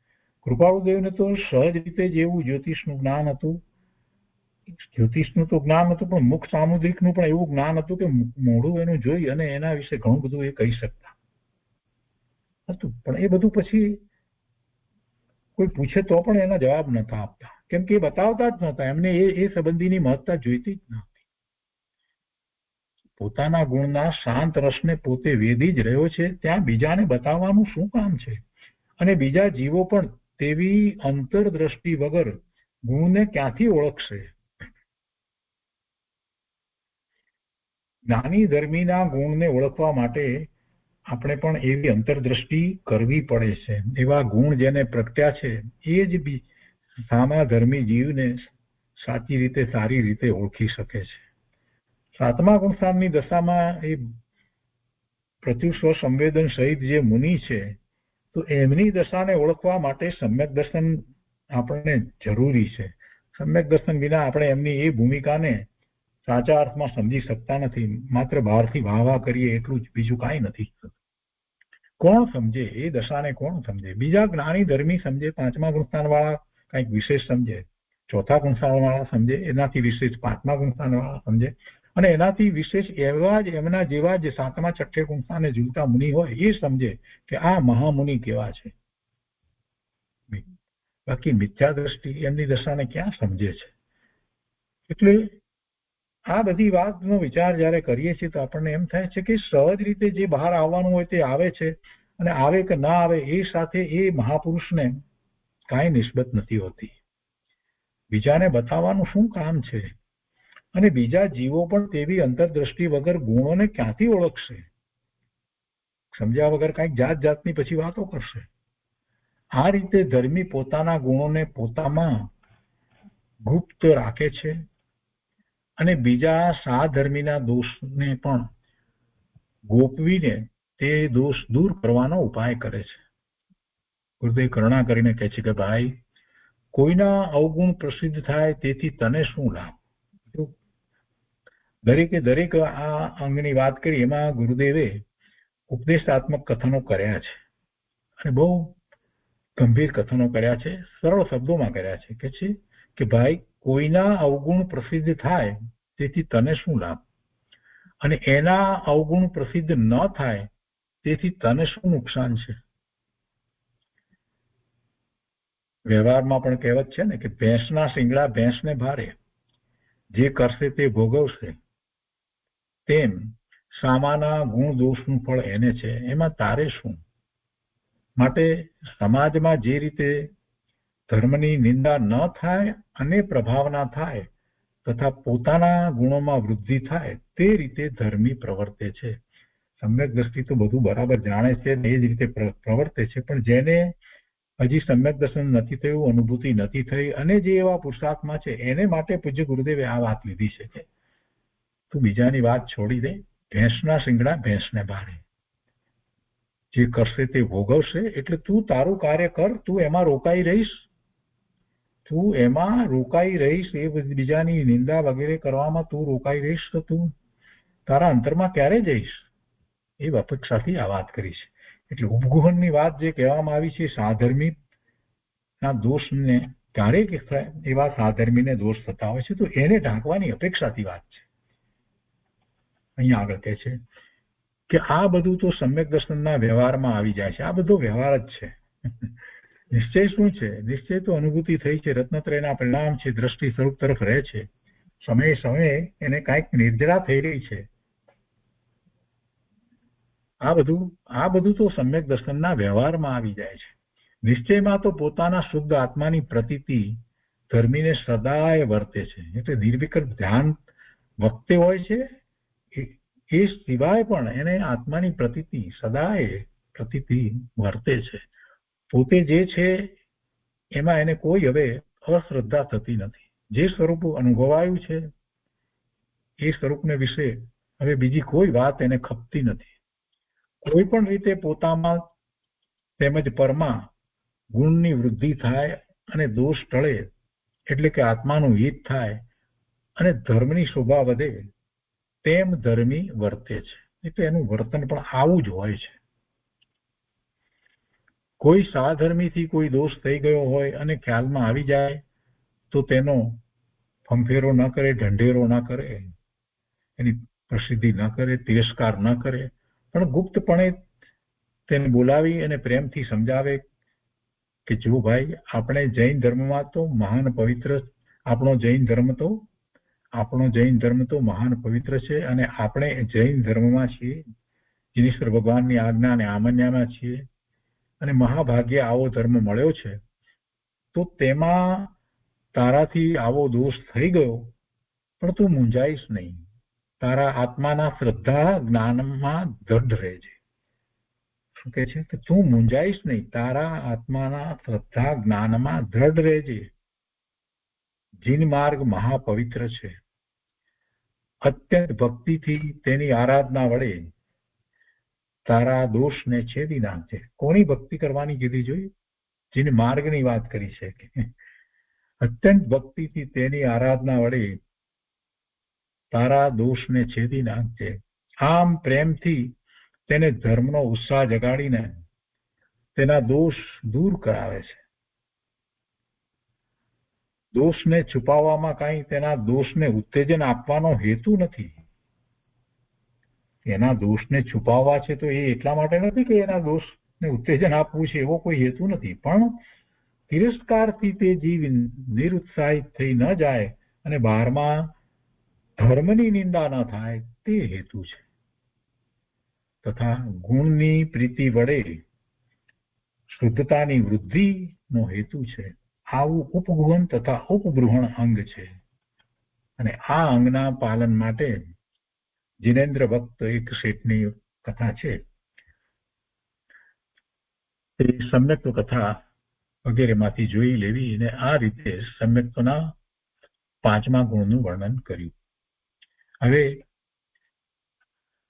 કૃપાળુ દેવને તો સહજ રીતે જેવું જ્યોતિષનું જ્ઞાન હતું, જ્યોતિષનું તો જ્ઞાન હતું, પણ મુખ સામુદ્રિકનું પણ એવું જ્ઞાન હતું કે મોઢું એનું જોઈ અને એના વિશે ઘણું બધું એ કહી શકતા હતું. પણ એ બધું પછી કોઈ પૂછે તો પણ એના જવાબ નતા આપતા, કેમ કે એ બતાવતા જ નહોતા. એમને એ સંબંધીની મહત્તા જોઈતી જ નહોતી. પોતાના ગુણના શાંત રસને પોતે વેદી જ રહ્યો છે, ત્યાં બીજાને બતાવવાનું શું કામ છે? અને બીજા જીવો પણ તેવી અંતરદ્રષ્ટિ વગર ગુણને ક્યાંથી ઓળખશે? જ્ઞાની ધર્મીના ગુણને ઓળખવા માટે આપણે પણ એવી અંતરદ્રષ્ટિ કરવી પડે છે. એવા ગુણ જેને પ્રગટ્યા છે એ જ સામા ધર્મી જીવને સાચી રીતે, સારી રીતે ઓળખી શકે છે. સાતમા ગુણસ્થાનની દશામાં એ પ્રત્યુસ્વ સંવેદન સહિત જે મુનિ છે, તો એમની દશાને ઓળખવા માટે સમ્યક દર્શન આપણને જરૂરી છે. સમ્યક દર્શન વિના આપણે એમની એ ભૂમિકાને સાચા અર્થમાં સમજી શકતા નથી. માત્ર બહારથી વાહ કરીએ એટલું જ, બીજું કાંઈ નથી. કોણ સમજે એ દશાને? કોણ સમજે? બીજા જ્ઞાની ધર્મી સમજે, પાંચમા ગુણસ્થાન વાળા કંઈક વિશેષ સમજે, ચોથા ગુણસ્થાન વાળા સમજે, એનાથી વિશેષ પાંચમા ગુણસ્થાન વાળા સમજે, અને એનાથી વિશેષ એવા જ એમના જેવા જ સાતમા છઠ્ઠે ગુણસ્થાને ઝૂલતા મુનિ હોય એ સમજે કે આ મહામુનિ કેવા છે. બાકી મિથ્યા દ્રષ્ટિ એમની દશાને ક્યાં સમજે છે? એટલે આ બધી વાતનો વિચાર જ્યારે કરીએ છીએ તો આપણને એમ થાય છે કે સહજ રીતે જે બહાર આવવાનું હોય તે આવે છે, અને આવે કે ના આવે એ સાથે એ મહાપુરુષને કાંઈ નિસ્બત નથી હોતી. બીજાને બતાવવાનું શું કામ છે? અને બીજા જીવો પણ તેવી અંતરદ્રષ્ટિ વગર ગુણોને ક્યાંથી ઓળખશે? સમજ્યા વગર કાંઈક જાત જાતની પછી વાતો કરશે. આ રીતે ધર્મી પોતાના ગુણોને પોતામાં ગુપ્ત રાખે છે અને બીજા સાધર્મીના દોષને પણ ગોપવીને તે દોષ દૂર કરવાનો ઉપાય કરે છે. ગુરુદેવ કરુણા કરીને કહે છે કે ભાઈ, કોઈના અવગુણ પ્રસિદ્ધ થાય તેથી તને શું લાભ? દરેકે દરેક આ અંગની વાત કરી એમાં ગુરુદેવે ઉપદેશાત્મક કથનો કર્યા છે અને બહુ ગંભીર કથનો કર્યા છે, સરળ શબ્દોમાં કર્યા છે કે ભાઈ કોઈના અવગુણ પ્રસિદ્ધ થાય તેથી તને શું લાભ, અને એના અવગુણ પ્રસિદ્ધ ન થાય તેથી તને શું નુકસાન છે. વ્યવહારમાં પણ કહેવત છે ને કે ભેંસના શિંગડા ભેંસને ભારે, જે કરશે તે ભોગવશે, તેમ સામાના ગુણ દોષનું ફળ એને છે, એમાં તારે શું. માટે સમાજમાં જે રીતે ધર્મની નિંદા ન થાય અને પ્રભાવના થાય તથા પોતાના ગુણોમાં વૃદ્ધિ થાય તે રીતે ધર્મી પ્રવર્તે છે. સમ્યક દ્રષ્ટિ તો બધું બરાબર જાણે છે ને એ જ રીતે પ્રવર્તે છે, પણ જેને હજી સમ્યક દર્શન નથી થયું, અનુભૂતિ નથી થઈ અને જે એવા પુરુષાર્થમાં છે એને માટે પૂજ્ય ગુરુદેવે આ વાત લીધી છે કે તું બીજાની વાત છોડી દે, ભેંસના શિંગડા ભેંસને ભારે, જે કરશે તે ભોગવશે. એટલે તું તારું કાર્ય કર, તું એમાં રોકાઈ રહીશ, એ બીજાની નિંદા વગેરે કરવામાં તું રોકાઈ રહીશ તો તું તારા અંતરમાં ક્યારે જઈશ, એ અપેક્ષાથી આ વાત કરી છે. એટલે ઉપગુહનની વાત જે કહેવામાં આવી છે સાધર્મી ના દોષને ક્યારેક એવા સાધર્મીને દોષ થતા હોય છે તો એને ઢાંકવાની અપેક્ષાથી વાત છે. અહીંયા આગળ કહે છે કે આ બધું તો સમ્યક દર્શનના વ્યવહારમાં આવી જાય છે. આ બધો વ્યવહાર જ છે. નિશ્ચય શું છે? નિશ્ચય તો અનુભૂતિ થઈ છે, રત્નત્રયના પરિણામ છે, દ્રષ્ટિ સ્વરૂપ તરફ રહે છે, સમયે સમયે એને કાંઈક નિર્જરા થઈ રહી છે. આ બધું તો સમ્યક દર્શનના વ્યવહારમાં આવી જાય છે. નિશ્ચયમાં તો પોતાના શુદ્ધ આત્માની પ્રતીતિ ધર્મીને સદાય વર્તે છે. એટલે નિર્વિકલ્પ ધ્યાન વખતે હોય છે એ સિવાય પણ એને આત્માની પ્રતીતિ સદાય પ્રતીતિ વર્તે છે. પોતે જે છે એમાં એને કોઈ હવે અશ્રદ્ધા થતી નથી. જે સ્વરૂપ અનુભવાયું છે એ સ્વરૂપને વિશે હવે બીજી કોઈ વાત એને ખપતી નથી. કોઈ પણ રીતે પોતામાં તેમજ પરમાં ગુણની વૃદ્ધિ થાય અને દોષ ટળે, એટલે કે આત્માનું હિત થાય અને ધર્મની શોભા વધે, તેમ ધર્મી વર્તે છે. એટલે એનું વર્તન પણ આવું જ હોય છે. કોઈ સાધર્મીથી કોઈ દોષ થઈ ગયો હોય અને ખ્યાલમાં આવી જાય તો તેનો ફંફેરો ન કરે, ઢંઢેરો ન કરે, એની પ્રસિદ્ધિ ન કરે, તિરસ્કાર ન કરે, પણ ગુપ્તપણે તેને બોલાવી અને પ્રેમથી સમજાવે કે જો ભાઈ આપણે જૈન ધર્મમાં તો મહાન પવિત્ર, આપણો જૈન ધર્મ તો મહાન પવિત્ર છે અને આપણે જૈન ધર્મમાં છીએ, જીનેશ્વર ભગવાનની આજ્ઞા અને આમન્યામાં છીએ અને મહાભાગ્ય આવો ધર્મ મળ્યો છે. તો તેમાં તારાથી આવો દોષ થઈ ગયો પણ તું મૂંઝાઈશ નહીં, તારા આત્માના શ્રદ્ધા જ્ઞાનમાં દ્રઢ રહેજે. શું કહે છે કે તું મૂંઝાઈશ નહીં, તારા આત્માના શ્રદ્ધા જ્ઞાનમાં દ્રઢ રહેજે. જીન માર્ગ મહાપવિત્ર છે. અત્યંત ભક્તિથી તેની આરાધના વડે તારા દોષને છેદી નાખજે. કોની ભક્તિ કરવાની કીધી જોઈ? જીન માર્ગની વાત કરી છે કે અત્યંત ભક્તિથી તેની આરાધના વડે તારા દોષને છેદી નાખજે. આમ પ્રેમથી તેને ધર્મનો ઉત્સાહ જગાડીને તેના દોષ દૂર કરાવે છે. દોષને છુપાવવામાં કાંઈ તેના દોષને ઉત્તેજન આપવાનો હેતુ નથી. એના દોષને છુપાવવા છે તો એ એટલા માટે નથી કે એના દોષને ઉત્તેજન આપવું છે, એવો કોઈ હેતુ નથી, પણ તિરસ્કારથી તે જીવ નિરુત્સાહિત થઈ ન જાય અને બહારમાં ધર્મની નિંદા ન થાય તે હેતુ છે. તથા ગુણની પ્રીતિ વડે શુદ્ધતાની વૃદ્ધિનો હેતુ છે. આવું ઉપગુહન તથા ઉપબૃહણ અંગ છે અને આ અંગના પાલન માટે જીનેન્દ્ર ભક્ત એક શેઠની કથા છે, તે સમ્યક્ત્વ કથા વગેરેમાંથી જોઈ લેવી અને આ રીતે સમ્યક્ત્વના 5મા ગુણનું વર્ણન કર્યું. હવે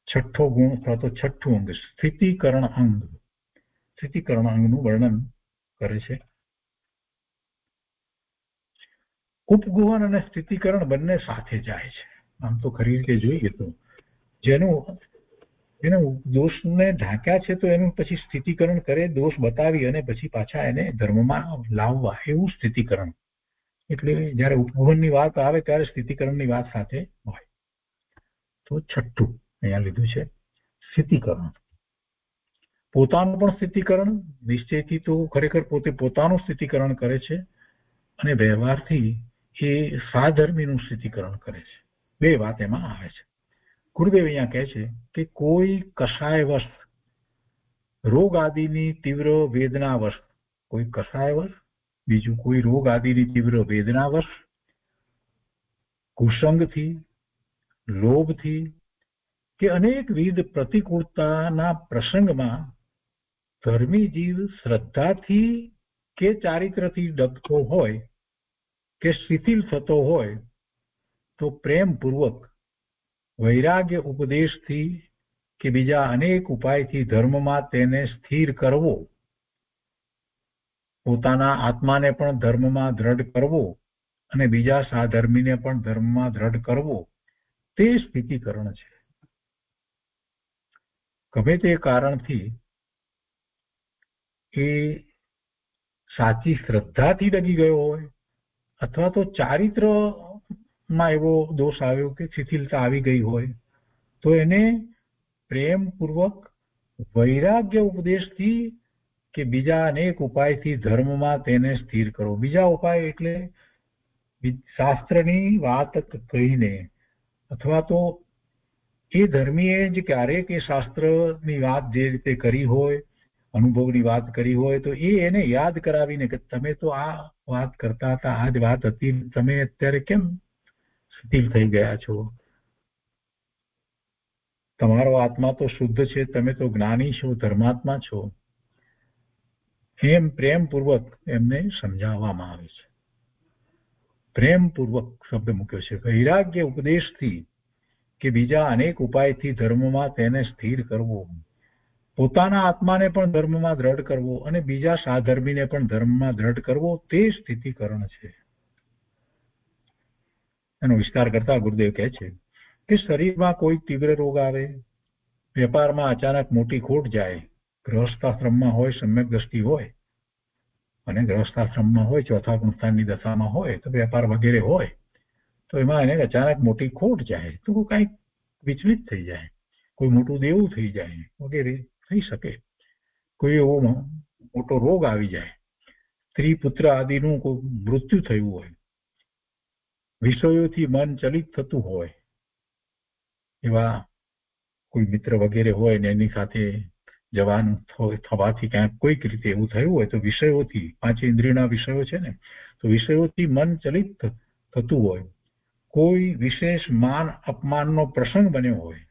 6ઠ્ઠો ગુણ અથવા તો 6ઠ્ઠું અંગ સ્થિતિકરણ અંગનું વર્ણન કરે છે. ઉપગુહન અને સ્થિતિકરણ બંને સાથે જાય છે. આમ તો ખરી રીતે જોઈએ તો જેનું દોષને ઢાંક્યા છે તો એનું પછી સ્થિતિકરણ કરે, દોષ બતાવી અને પછી પાછા એને ધર્મમાં લાવવા, એવું સ્થિતિકરણ. એટલે જયારે ઉપભોગની વાત આવે ત્યારે સ્થિતિકરણની વાત સાથે હોય. તો છઠ્ઠું અહીંયા લીધું છે સ્થિતિકરણ. પોતાનું પણ સ્થિતિકરણ, નિશ્ચયથી તો ખરેખર પોતે પોતાનું સ્થિતિકરણ કરે છે અને વ્યવહારથી એ સાધર્મીનું સ્થિતિકરણ કરે છે. બે વાત એમાં આવે છે. ગુરુદેવ અહીંયા કહે છે કે કોઈ કષાયવશ, રોગ આદિની તીવ્ર વેદનાવશ, કોઈ કષાયવશ, બીજું કોઈ રોગ આદિની તીવ્ર વેદનાવશ, કુસંગથી, લોભથી કે અનેકવિધ પ્રતિકૂળતાના પ્રસંગમાં ધર્મી જીવ શ્રદ્ધાથી કે ચારિત્રથી ડગતો હોય કે શિથિલ થતો હોય તો પ્રેમપૂર્વક વૈરાગ્ય ઉપદેશથી કે બીજા અનેક ઉપાયથી ધર્મમાં તેને સ્થિર કરવો, પોતાના આત્માને પણ ધર્મમાં દ્રઢ કરવો અને બીજા સાધર્મીને પણ ધર્મમાં દ્રઢ કરવો, તે સ્થિતિકરણ છે. ગમે તે કારણથી એ સાચી શ્રદ્ધાથી ડગી ગયો હોય અથવા તો ચારિત્રમાં એવો દોષ આવ્યો કે શિથિલતા આવી ગઈ હોય તો એને પ્રેમપૂર્વક વૈરાગ્ય ઉપદેશથી કે બીજા અનેક ઉપાયથી ધર્મમાં તેને સ્થિર કરો. બીજા ઉપાય એટલે શાસ્ત્રની વાત કહીને, અથવા તો એ ધર્મીએ જ ક્યારેક એ શાસ્ત્રની વાત જે રીતે કરી હોય, અનુભવની વાત કરી હોય તો એ એને યાદ કરાવીને કે તમે તો આ વાત કરતા હતા, આ જ વાત હતી, તમે અત્યારે કેમ શિથિલ થઈ ગયા છો? તમારો આત્મા તો શુદ્ધ છે, તમે તો જ્ઞાની છો, ધર્માત્મા છો. એમ પ્રેમપૂર્વક એમને સમજાવવામાં આવે છે. પ્રેમપૂર્વક શબ્દ મૂક્યો છે. વૈરાગ્ય ઉપદેશથી કે બીજા અનેક ઉપાયથી ધર્મમાં તેને સ્થિર કરવો, પોતાના આત્માને પણ ધર્મમાં દ્રઢ કરવો અને બીજા સાધર્મીને પણ ધર્મમાં દ્રઢ કરવો, તે સ્થિતિકરણ છે. એનો વિસ્તાર કરતા ગુરુદેવ કહે છે કે શરીરમાં કોઈ તીવ્ર રોગ આવે, વેપારમાં અચાનક મોટી ખોટ જાય, ગૃહસ્થાશ્રમમાં હોય, સમ્યક દ્રષ્ટિ હોય અને ગૃહસ્થાશ્રમમાં હોય, ચોથા ગુણસ્થાનની દશામાં હોય તો વેપાર વગેરે હોય તો એમાં એને અચાનક મોટી ખોટ જાય તો કંઈક વિચલિત થઈ જાય, કોઈ મોટું દેવું થઈ જાય વગેરે થઈ શકે. કોઈ એવો મોટો રોગ આવી જાય, સ્ત્રી પુત્ર આદિનું કોઈ મૃત્યુ થયું હોય, વિષયોથી મન ચલિત થતું હોય, એવા કોઈ મિત્ર વગેરે હોય ને એની સાથે જવાનું થવાથી ક્યાંક કોઈક રીતે એવું થયું હોય તો વિષયોથી, પાંચ ઇન્દ્રિયના વિષયો છે ને, તો વિષયોથી મન ચલિત થતું હોય, કોઈ વિશેષ માન અપમાનનો પ્રસંગ બન્યો હોય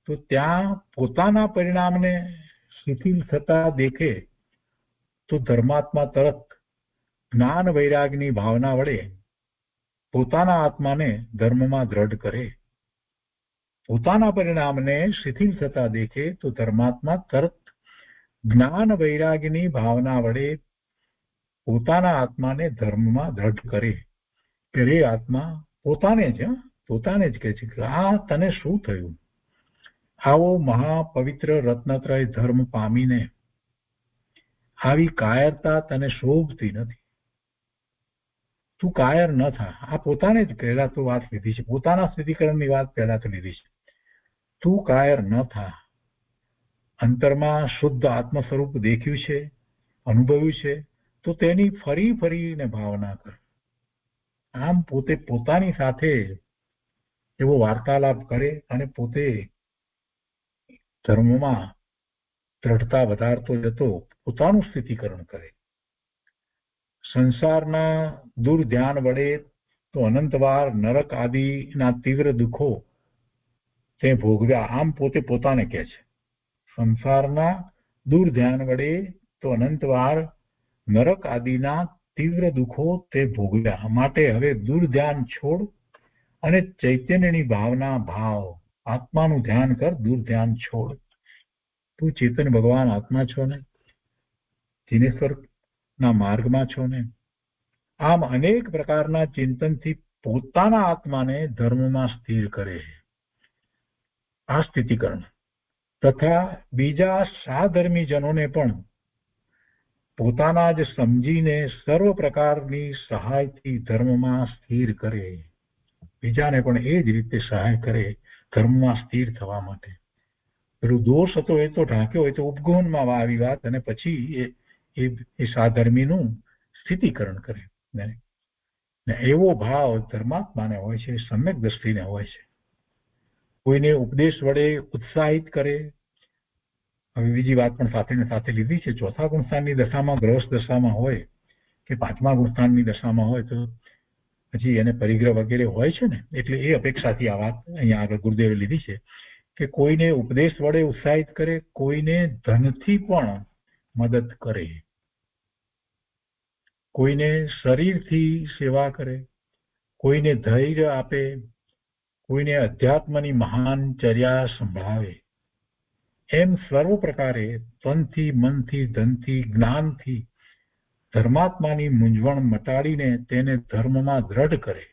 તો ત્યાં પોતાના પરિણામને શિથિલ થતા દેખે તો ધર્માત્મા તરત જ્ઞાન વૈરાગની ભાવના વડે પોતાના આત્માને ધર્મમાં દ્રઢ કરે. પોતાના પરિણામને શિથિલ થતા દેખે તો ધર્માત્મા તરત જ્ઞાન વૈરાગની ભાવના વડે પોતાના આત્માને ધર્મમાં દ્રઢ કરે. કે રે આત્મા, પોતાને જ કહે છે કે આ તને શું થયું? આવો મહાપવિત્ર રત્નત્રય ધર્મ પામીને આવી કાયરતા તને શોભતી નથી. તું કાયર ન થા. આ પોતાને જ પહેલા તો વાત લીધી છે, પોતાના સ્થિતિકરણની વાત પહેલા તો લીધી છે. તું કાયર ન થા. અંતરમાં શુદ્ધ આત્મ સ્વરૂપ દેખ્યું છે, અનુભવ્યું છે તો તેની ફરી ફરીને ભાવના કર. આમ પોતે પોતાની સાથે એવો વાર્તાલાપ કરે અને પોતે ધર્મમાં દ્રઢતા વધારતો જતો પોતાનું સ્થિતિકરણ કરે. સંસારના દુર્ધ્યાન વડે તો અનંતવાર નરક આદિના તીવ્ર દુઃખો તે ભોગવ્યા. આમ પોતે પોતાને કહે છે સંસારના દુર્ધ્યાન વડે તો અનંતવાર નરક આદિના તીવ્ર દુઃખો તે ભોગવ્યા. માટે હવે દુર્ધ્યાન છોડ અને ચૈતન્યની ભાવના ભાવ, આત્માનું ધ્યાન કર, દુર્ધ્યાન છોડ. તું ચેતન ભગવાન આત્મા છો ને, દિનેશ્વરના માર્ગમાં છો ને. આમ અનેક પ્રકારના ચિંતનથી પોતાના આત્માને ધર્મમાં સ્થિર કરે આ સ્થિતિકરણ તથા બીજા સાધર્મી જનોને પણ પોતાના જ સમજીને સર્વ પ્રકારની સહાયથી ધર્મમાં સ્થિર કરે બીજાને પણ એ જ રીતે સહાય કરે ધર્મમાં સ્થિર થવા માટે. પેલું દોષ હતો એ તો ઢાંક્યો હોય તો ઉપગમનમાં આવી વાત અને પછી એ સાધર્મીનું સ્થિતિકરણ કરે ને એવો ભાવ ધર્માત્માને હોય છે, સમ્યક દ્રષ્ટિને હોય છે. કોઈને ઉપદેશ વડે ઉત્સાહિત કરે. હવે બીજી વાત પણ સાથે ને સાથે લીધી છે. ચોથા ગુણસ્થાનની દશામાં ગ્રહસ્થ દશામાં હોય કે પાંચમા ગુણસ્થાનની દશામાં હોય તો પછી એને પરિગ્રહ વગેરે હોય છે ને, એટલે એ અપેક્ષાથી આ વાત અહીંયા આગળ ગુરુદેવે લીધી છે કે કોઈને ઉપદેશ વડે ઉત્સાહિત કરે, કોઈને ધનથી પણ મદદ કરે, કોઈને શરીરથી સેવા કરે, કોઈને ધૈર્ય આપે, કોઈને અધ્યાત્મની મહાન ચર્યા સંભળાવે. એમ સર્વ પ્રકારે તનથી, મનથી, ધનથી, જ્ઞાનથી ધર્માત્માની મૂંઝવણ મટાડીને તેને ધર્મમાં દ્રઢ કરે.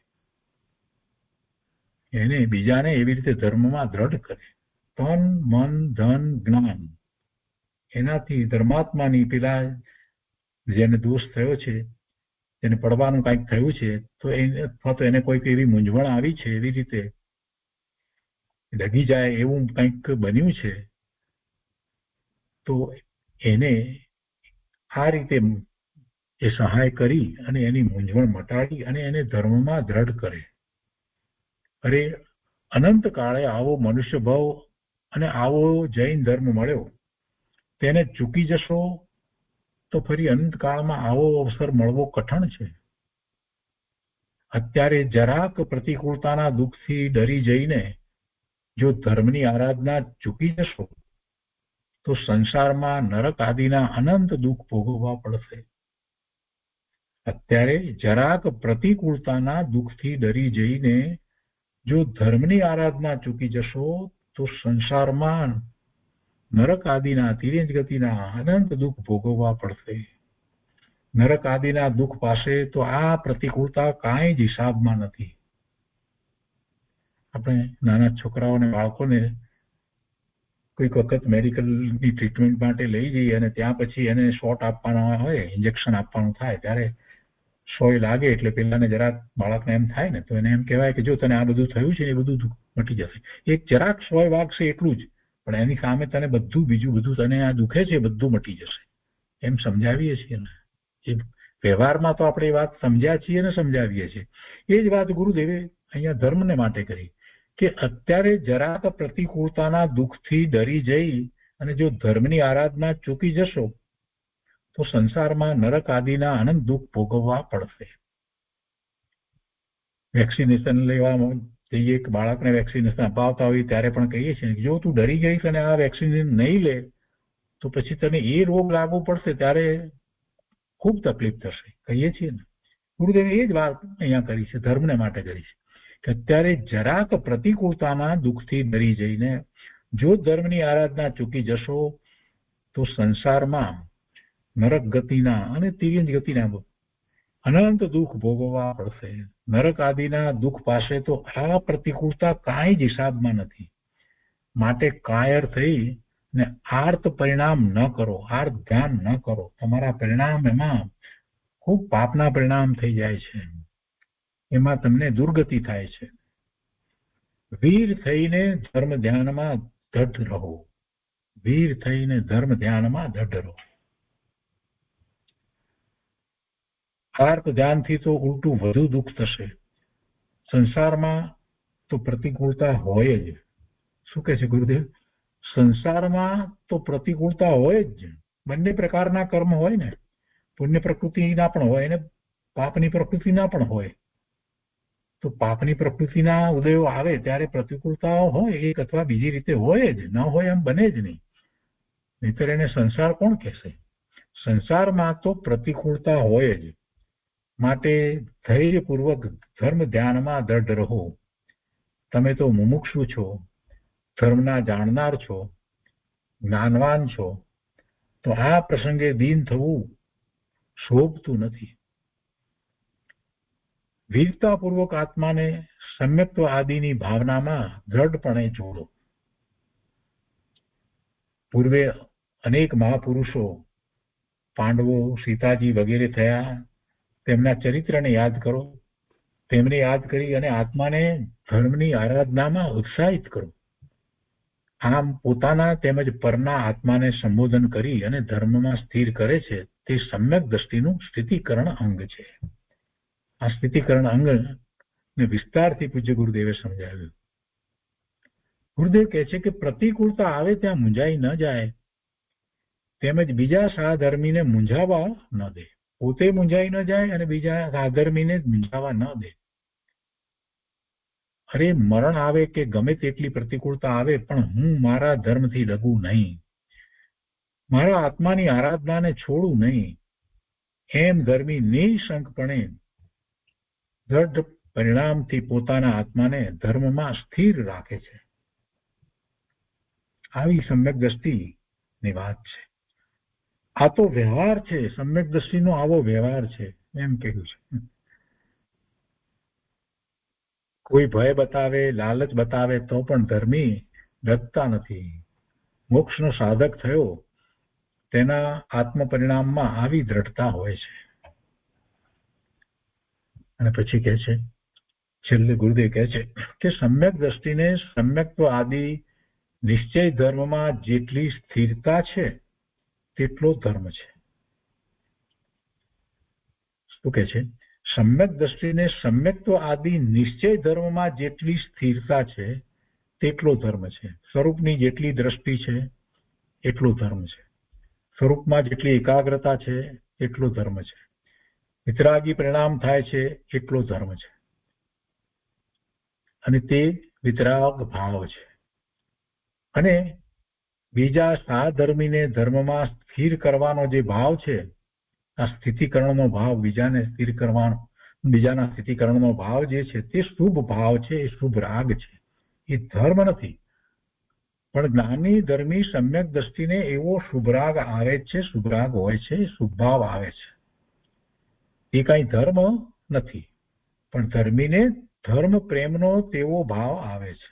એને બીજાને એવી રીતે ધર્મમાં દ્રઢ કરે. તન, મન, ધન, જ્ઞાન એનાથી ધર્માત્માની પેલા જેને દોષ થયો છે, જેને પડવાનું કંઈક થયું છે, તો અથવા તો એને કોઈક એવી મૂંઝવણ આવી છે, એવી રીતે ડગી જાય એવું કંઈક બન્યું છે, તો એને આ રીતે એ સહાય કરી અને એની મૂંઝવણ મટાડી અને એને ધર્મમાં દ્રઢ કરે. અરે અનંત કાળે આવો મનુષ્ય ભાવ અને આવો જૈન ધર્મ મળ્યો, તેને ચૂકી જશો તો ફરી અનંત કાળમાં આવો અવસર મળવો કઠણ છે. અત્યારે જરાક પ્રતિકૂળતાના દુઃખથી ડરી જઈને જો ધર્મની આરાધના ચૂકી જશો તો સંસારમાં નરક આદિના અનંત દુઃખ ભોગવવા પડશે. અત્યારે જરાક પ્રતિકૂળતાના દુઃખથી ડરી જઈને જો ધર્મની આરાધના ચૂકી જશો તો સંસારમાં નરક આદિના તિર્યંચ ગતિના અનંત દુઃખ ભોગવવા પડશે. નરક આદિના દુઃખ પાસે તો આ પ્રતિકૂળતા કાંઈ જ હિસાબમાં નથી. આપણે નાના છોકરાઓને બાળકોને કોઈક વખત મેડિકલની ટ્રીટમેન્ટ માટે લઈ જઈએ અને ત્યાં પછી એને શોટ આપવાના હોય, ઇન્જેક્શન આપવાનું થાય, ત્યારે સોય લાગે એટલે પેલાને જરાક બાળકને એમ થાય ને, તો એને એમ કહેવાય કે જો તને આ બધું થયું છે એ બધું મટી જશે. એક જરાક સોય વાગશે એટલું જ, પણ એની સામે તને બધું બીજું બધું તને આ દુખે છે બધું મટી જશે, એમ સમજાવીએ છીએ ને. એ વ્યવહારમાં તો આપણે એ વાત સમજ્યા છીએ ને સમજાવીએ છીએ. એ જ વાત ગુરુદેવે અહીંયા ધર્મને માટે કરી કે અત્યારે જરાક પ્રતિકૂળતાના દુઃખથી ડરી જઈ અને જો ધર્મની આરાધના ચૂકી જશો તો સંસારમાં નરક આદિના અનંત દુઃખ ભોગવવા પડશે. વેક્સિનેશન લેવા જઈએ કે બાળકને વેક્સિનેશન અપાવતા હોય ત્યારે પણ કહીએ છીએ કે જો તું ડરી જઈશ અને આ વેક્સિન નહીં લે તો પછી તને એ રોગ લાગુ પડશે ત્યારે ખૂબ તકલીફ થશે, કહીએ છીએ ને. ગુરુદેવે એ જ વાત અહીંયા કરી છે, ધર્મને માટે કરી છે કે અત્યારે જરાક પ્રતિકૂળતાના દુઃખથી ડરી જઈને જો ધર્મની આરાધના ચૂકી જશો તો સંસારમાં નરક ગતિના અને તિર્યંચ ગતિના અનંત દુઃખ ભોગવવા પડશે. નરક આદિના દુઃખ પાસે તો આ પ્રતિકૂળતા કાંઈ જ હિસાબમાં નથી. માટે કાયર થઈ ને આર્ત પરિણામ ન કરો, આર્ત ધ્યાન ન કરો. તમારા પરિણામ એમાં ખૂબ પાપના પરિણામ થઈ જાય છે, એમાં તમને દુર્ગતિ થાય છે. વીર થઈને ધર્મ ધ્યાનમાં દઢ રહો, વીર થઈને ધર્મ ધ્યાનમાં દઢ રહો. આર્ત ધ્યાનથી તો ઉલટું વધુ દુઃખ થશે. સંસારમાં તો પ્રતિકૂળતા હોય જ. શું કહે છે ગુરુદેવ? સંસારમાં તો પ્રતિકૂળતા હોય જ. બંને પ્રકારના કર્મ હોય ને, પુણ્ય પ્રકૃતિના પણ હોય ને પાપની પ્રકૃતિના પણ હોય. તો પાપની પ્રકૃતિના ઉદયો આવે ત્યારે પ્રતિકૂળતાઓ હોય, એક અથવા બીજી રીતે હોય જ, ન હોય એમ બને જ નહીં. નહીતર એને સંસાર કોણ કહેશે? સંસારમાં તો પ્રતિકૂળતા હોય જ. માટે ધૈર્યપૂર્વક ધર્મ ધ્યાનમાં દઢ રહો. તમે તો મુમુક્ષુ છો, ધર્મના જાણનાર છો, જ્ઞાનવાન છો, તો આ પ્રસંગે દીન થવું શોભતું નથી. વીરતાપૂર્વક આત્માને સમ્યક્ત્વ આદિની ભાવનામાં દ્રઢપણે જોડો. પૂર્વે અનેક મહાપુરુષો પાંડવો, સીતાજી વગેરે થયા, તેમના ચરિત્રને યાદ કરો. તેમને યાદ કરી અને આત્માને ધર્મની આરાધનામાં ઉત્સાહિત કરો. આમ પોતાના તેમજ પરના આત્માને સંબોધન કરી અને ધર્મમાં સ્થિર કરે છે તે સમ્યક દ્રષ્ટિનું સ્થિતિકરણ અંગ છે. આ સ્થિતિકરણ અંગને વિસ્તારથી પૂજ્ય ગુરુદેવે સમજાવ્યું. ગુરુદેવ કહે છે કે પ્રતિકૂળતા આવે ત્યાં મૂંઝાઈ ન જાય, તેમજ બીજા સહધર્મીને મૂંઝાવા ન દે. પોતે મૂંઝાઈ ન જાય અને બીજા સહધર્મીને મૂંઝાવા ન દે. અરે મરણ આવે કે ગમે તેટલી પ્રતિકૂળતા આવે પણ હું મારા ધર્મથી ડગું નહીં, મારા આત્માની આરાધનાને છોડું નહીં, એમ ધર્મી નિઃશંકપણે દ્રઢ પરિણામથી પોતાના આત્માને ધર્મમાં સ્થિર રાખે છે. આવી સમ્યક દ્રષ્ટિની વાત છે. આ તો વ્યવહાર છે, સમ્યક દ્રષ્ટિનો આવો વ્યવહાર છે એમ કહ્યું છે. કોઈ ભય બતાવે, લાલચ બતાવે તો પણ ધર્મી ડરતા નથી. મોક્ષનો સાધક થયો તેના આત્મ પરિણામમાં આવી દ્રઢતા હોય છે. અને પછી કહે છે, છેલ્લે ગુરુદેવ કહે છે કે સમ્યક દ્રષ્ટિને સમ્યક્ત્વ આદિ નિશ્ચય ધર્મમાં જેટલી સ્થિરતા છે તેટલો ધર્મ છે. શું કહે છે? સમ્યક દ્રષ્ટિને સમ્યક્ત્વ આદિ નિશ્ચય ધર્મમાં જેટલી સ્થિરતા છે તેટલો ધર્મ છે. સ્વરૂપની જેટલી દ્રષ્ટિ છે એટલો ધર્મ છે. સ્વરૂપમાં જેટલી એકાગ્રતા છે એટલો ધર્મ છે. વિતરાગી પરિણામ થાય છે એટલો ધર્મ છે. અને તે વિતરાગ ભાવ છે. અને બીજા સાધર્મીને ધર્મમાં સ્થિર કરવાનો જે ભાવ છે, આ સ્થિતિકરણનો ભાવ, બીજાને સ્થિર કરવાનો, બીજાના સ્થિતિકરણનો ભાવ જે છે તે શુભ ભાવ છે, એ શુભ રાગ છે, એ ધર્મ નથી. પણ જ્ઞાની ધર્મી સમ્યક દ્રષ્ટિને એવો શુભ રાગ આવે છે, શુભ રાગ હોય છે, શુભ ભાવ આવે છે. એ કઈ ધર્મ નથી, પણ ધર્મીને ધર્મ પ્રેમનો તેવો ભાવ આવે છે.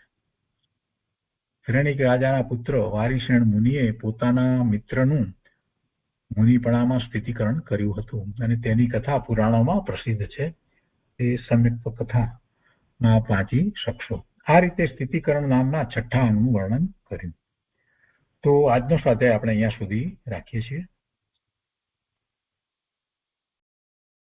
શ્રેણિક રાજાના પુત્ર વારિશેણ મુનિએ પોતાના મિત્રનું મુનિપણામાં સ્થિતિકરણ કર્યું હતું અને તેની કથા પુરાણોમાં પ્રસિદ્ધ છે. એ સમ્યક્ત્વ કથામાં આપ વાંચી શકશો. આ રીતે સ્થિતિકરણ નામના છઠ્ઠા અંગનું વર્ણન કર્યું. તો આજનો સ્વાધ્યાય આપણે અહીંયા સુધી રાખીએ છીએ.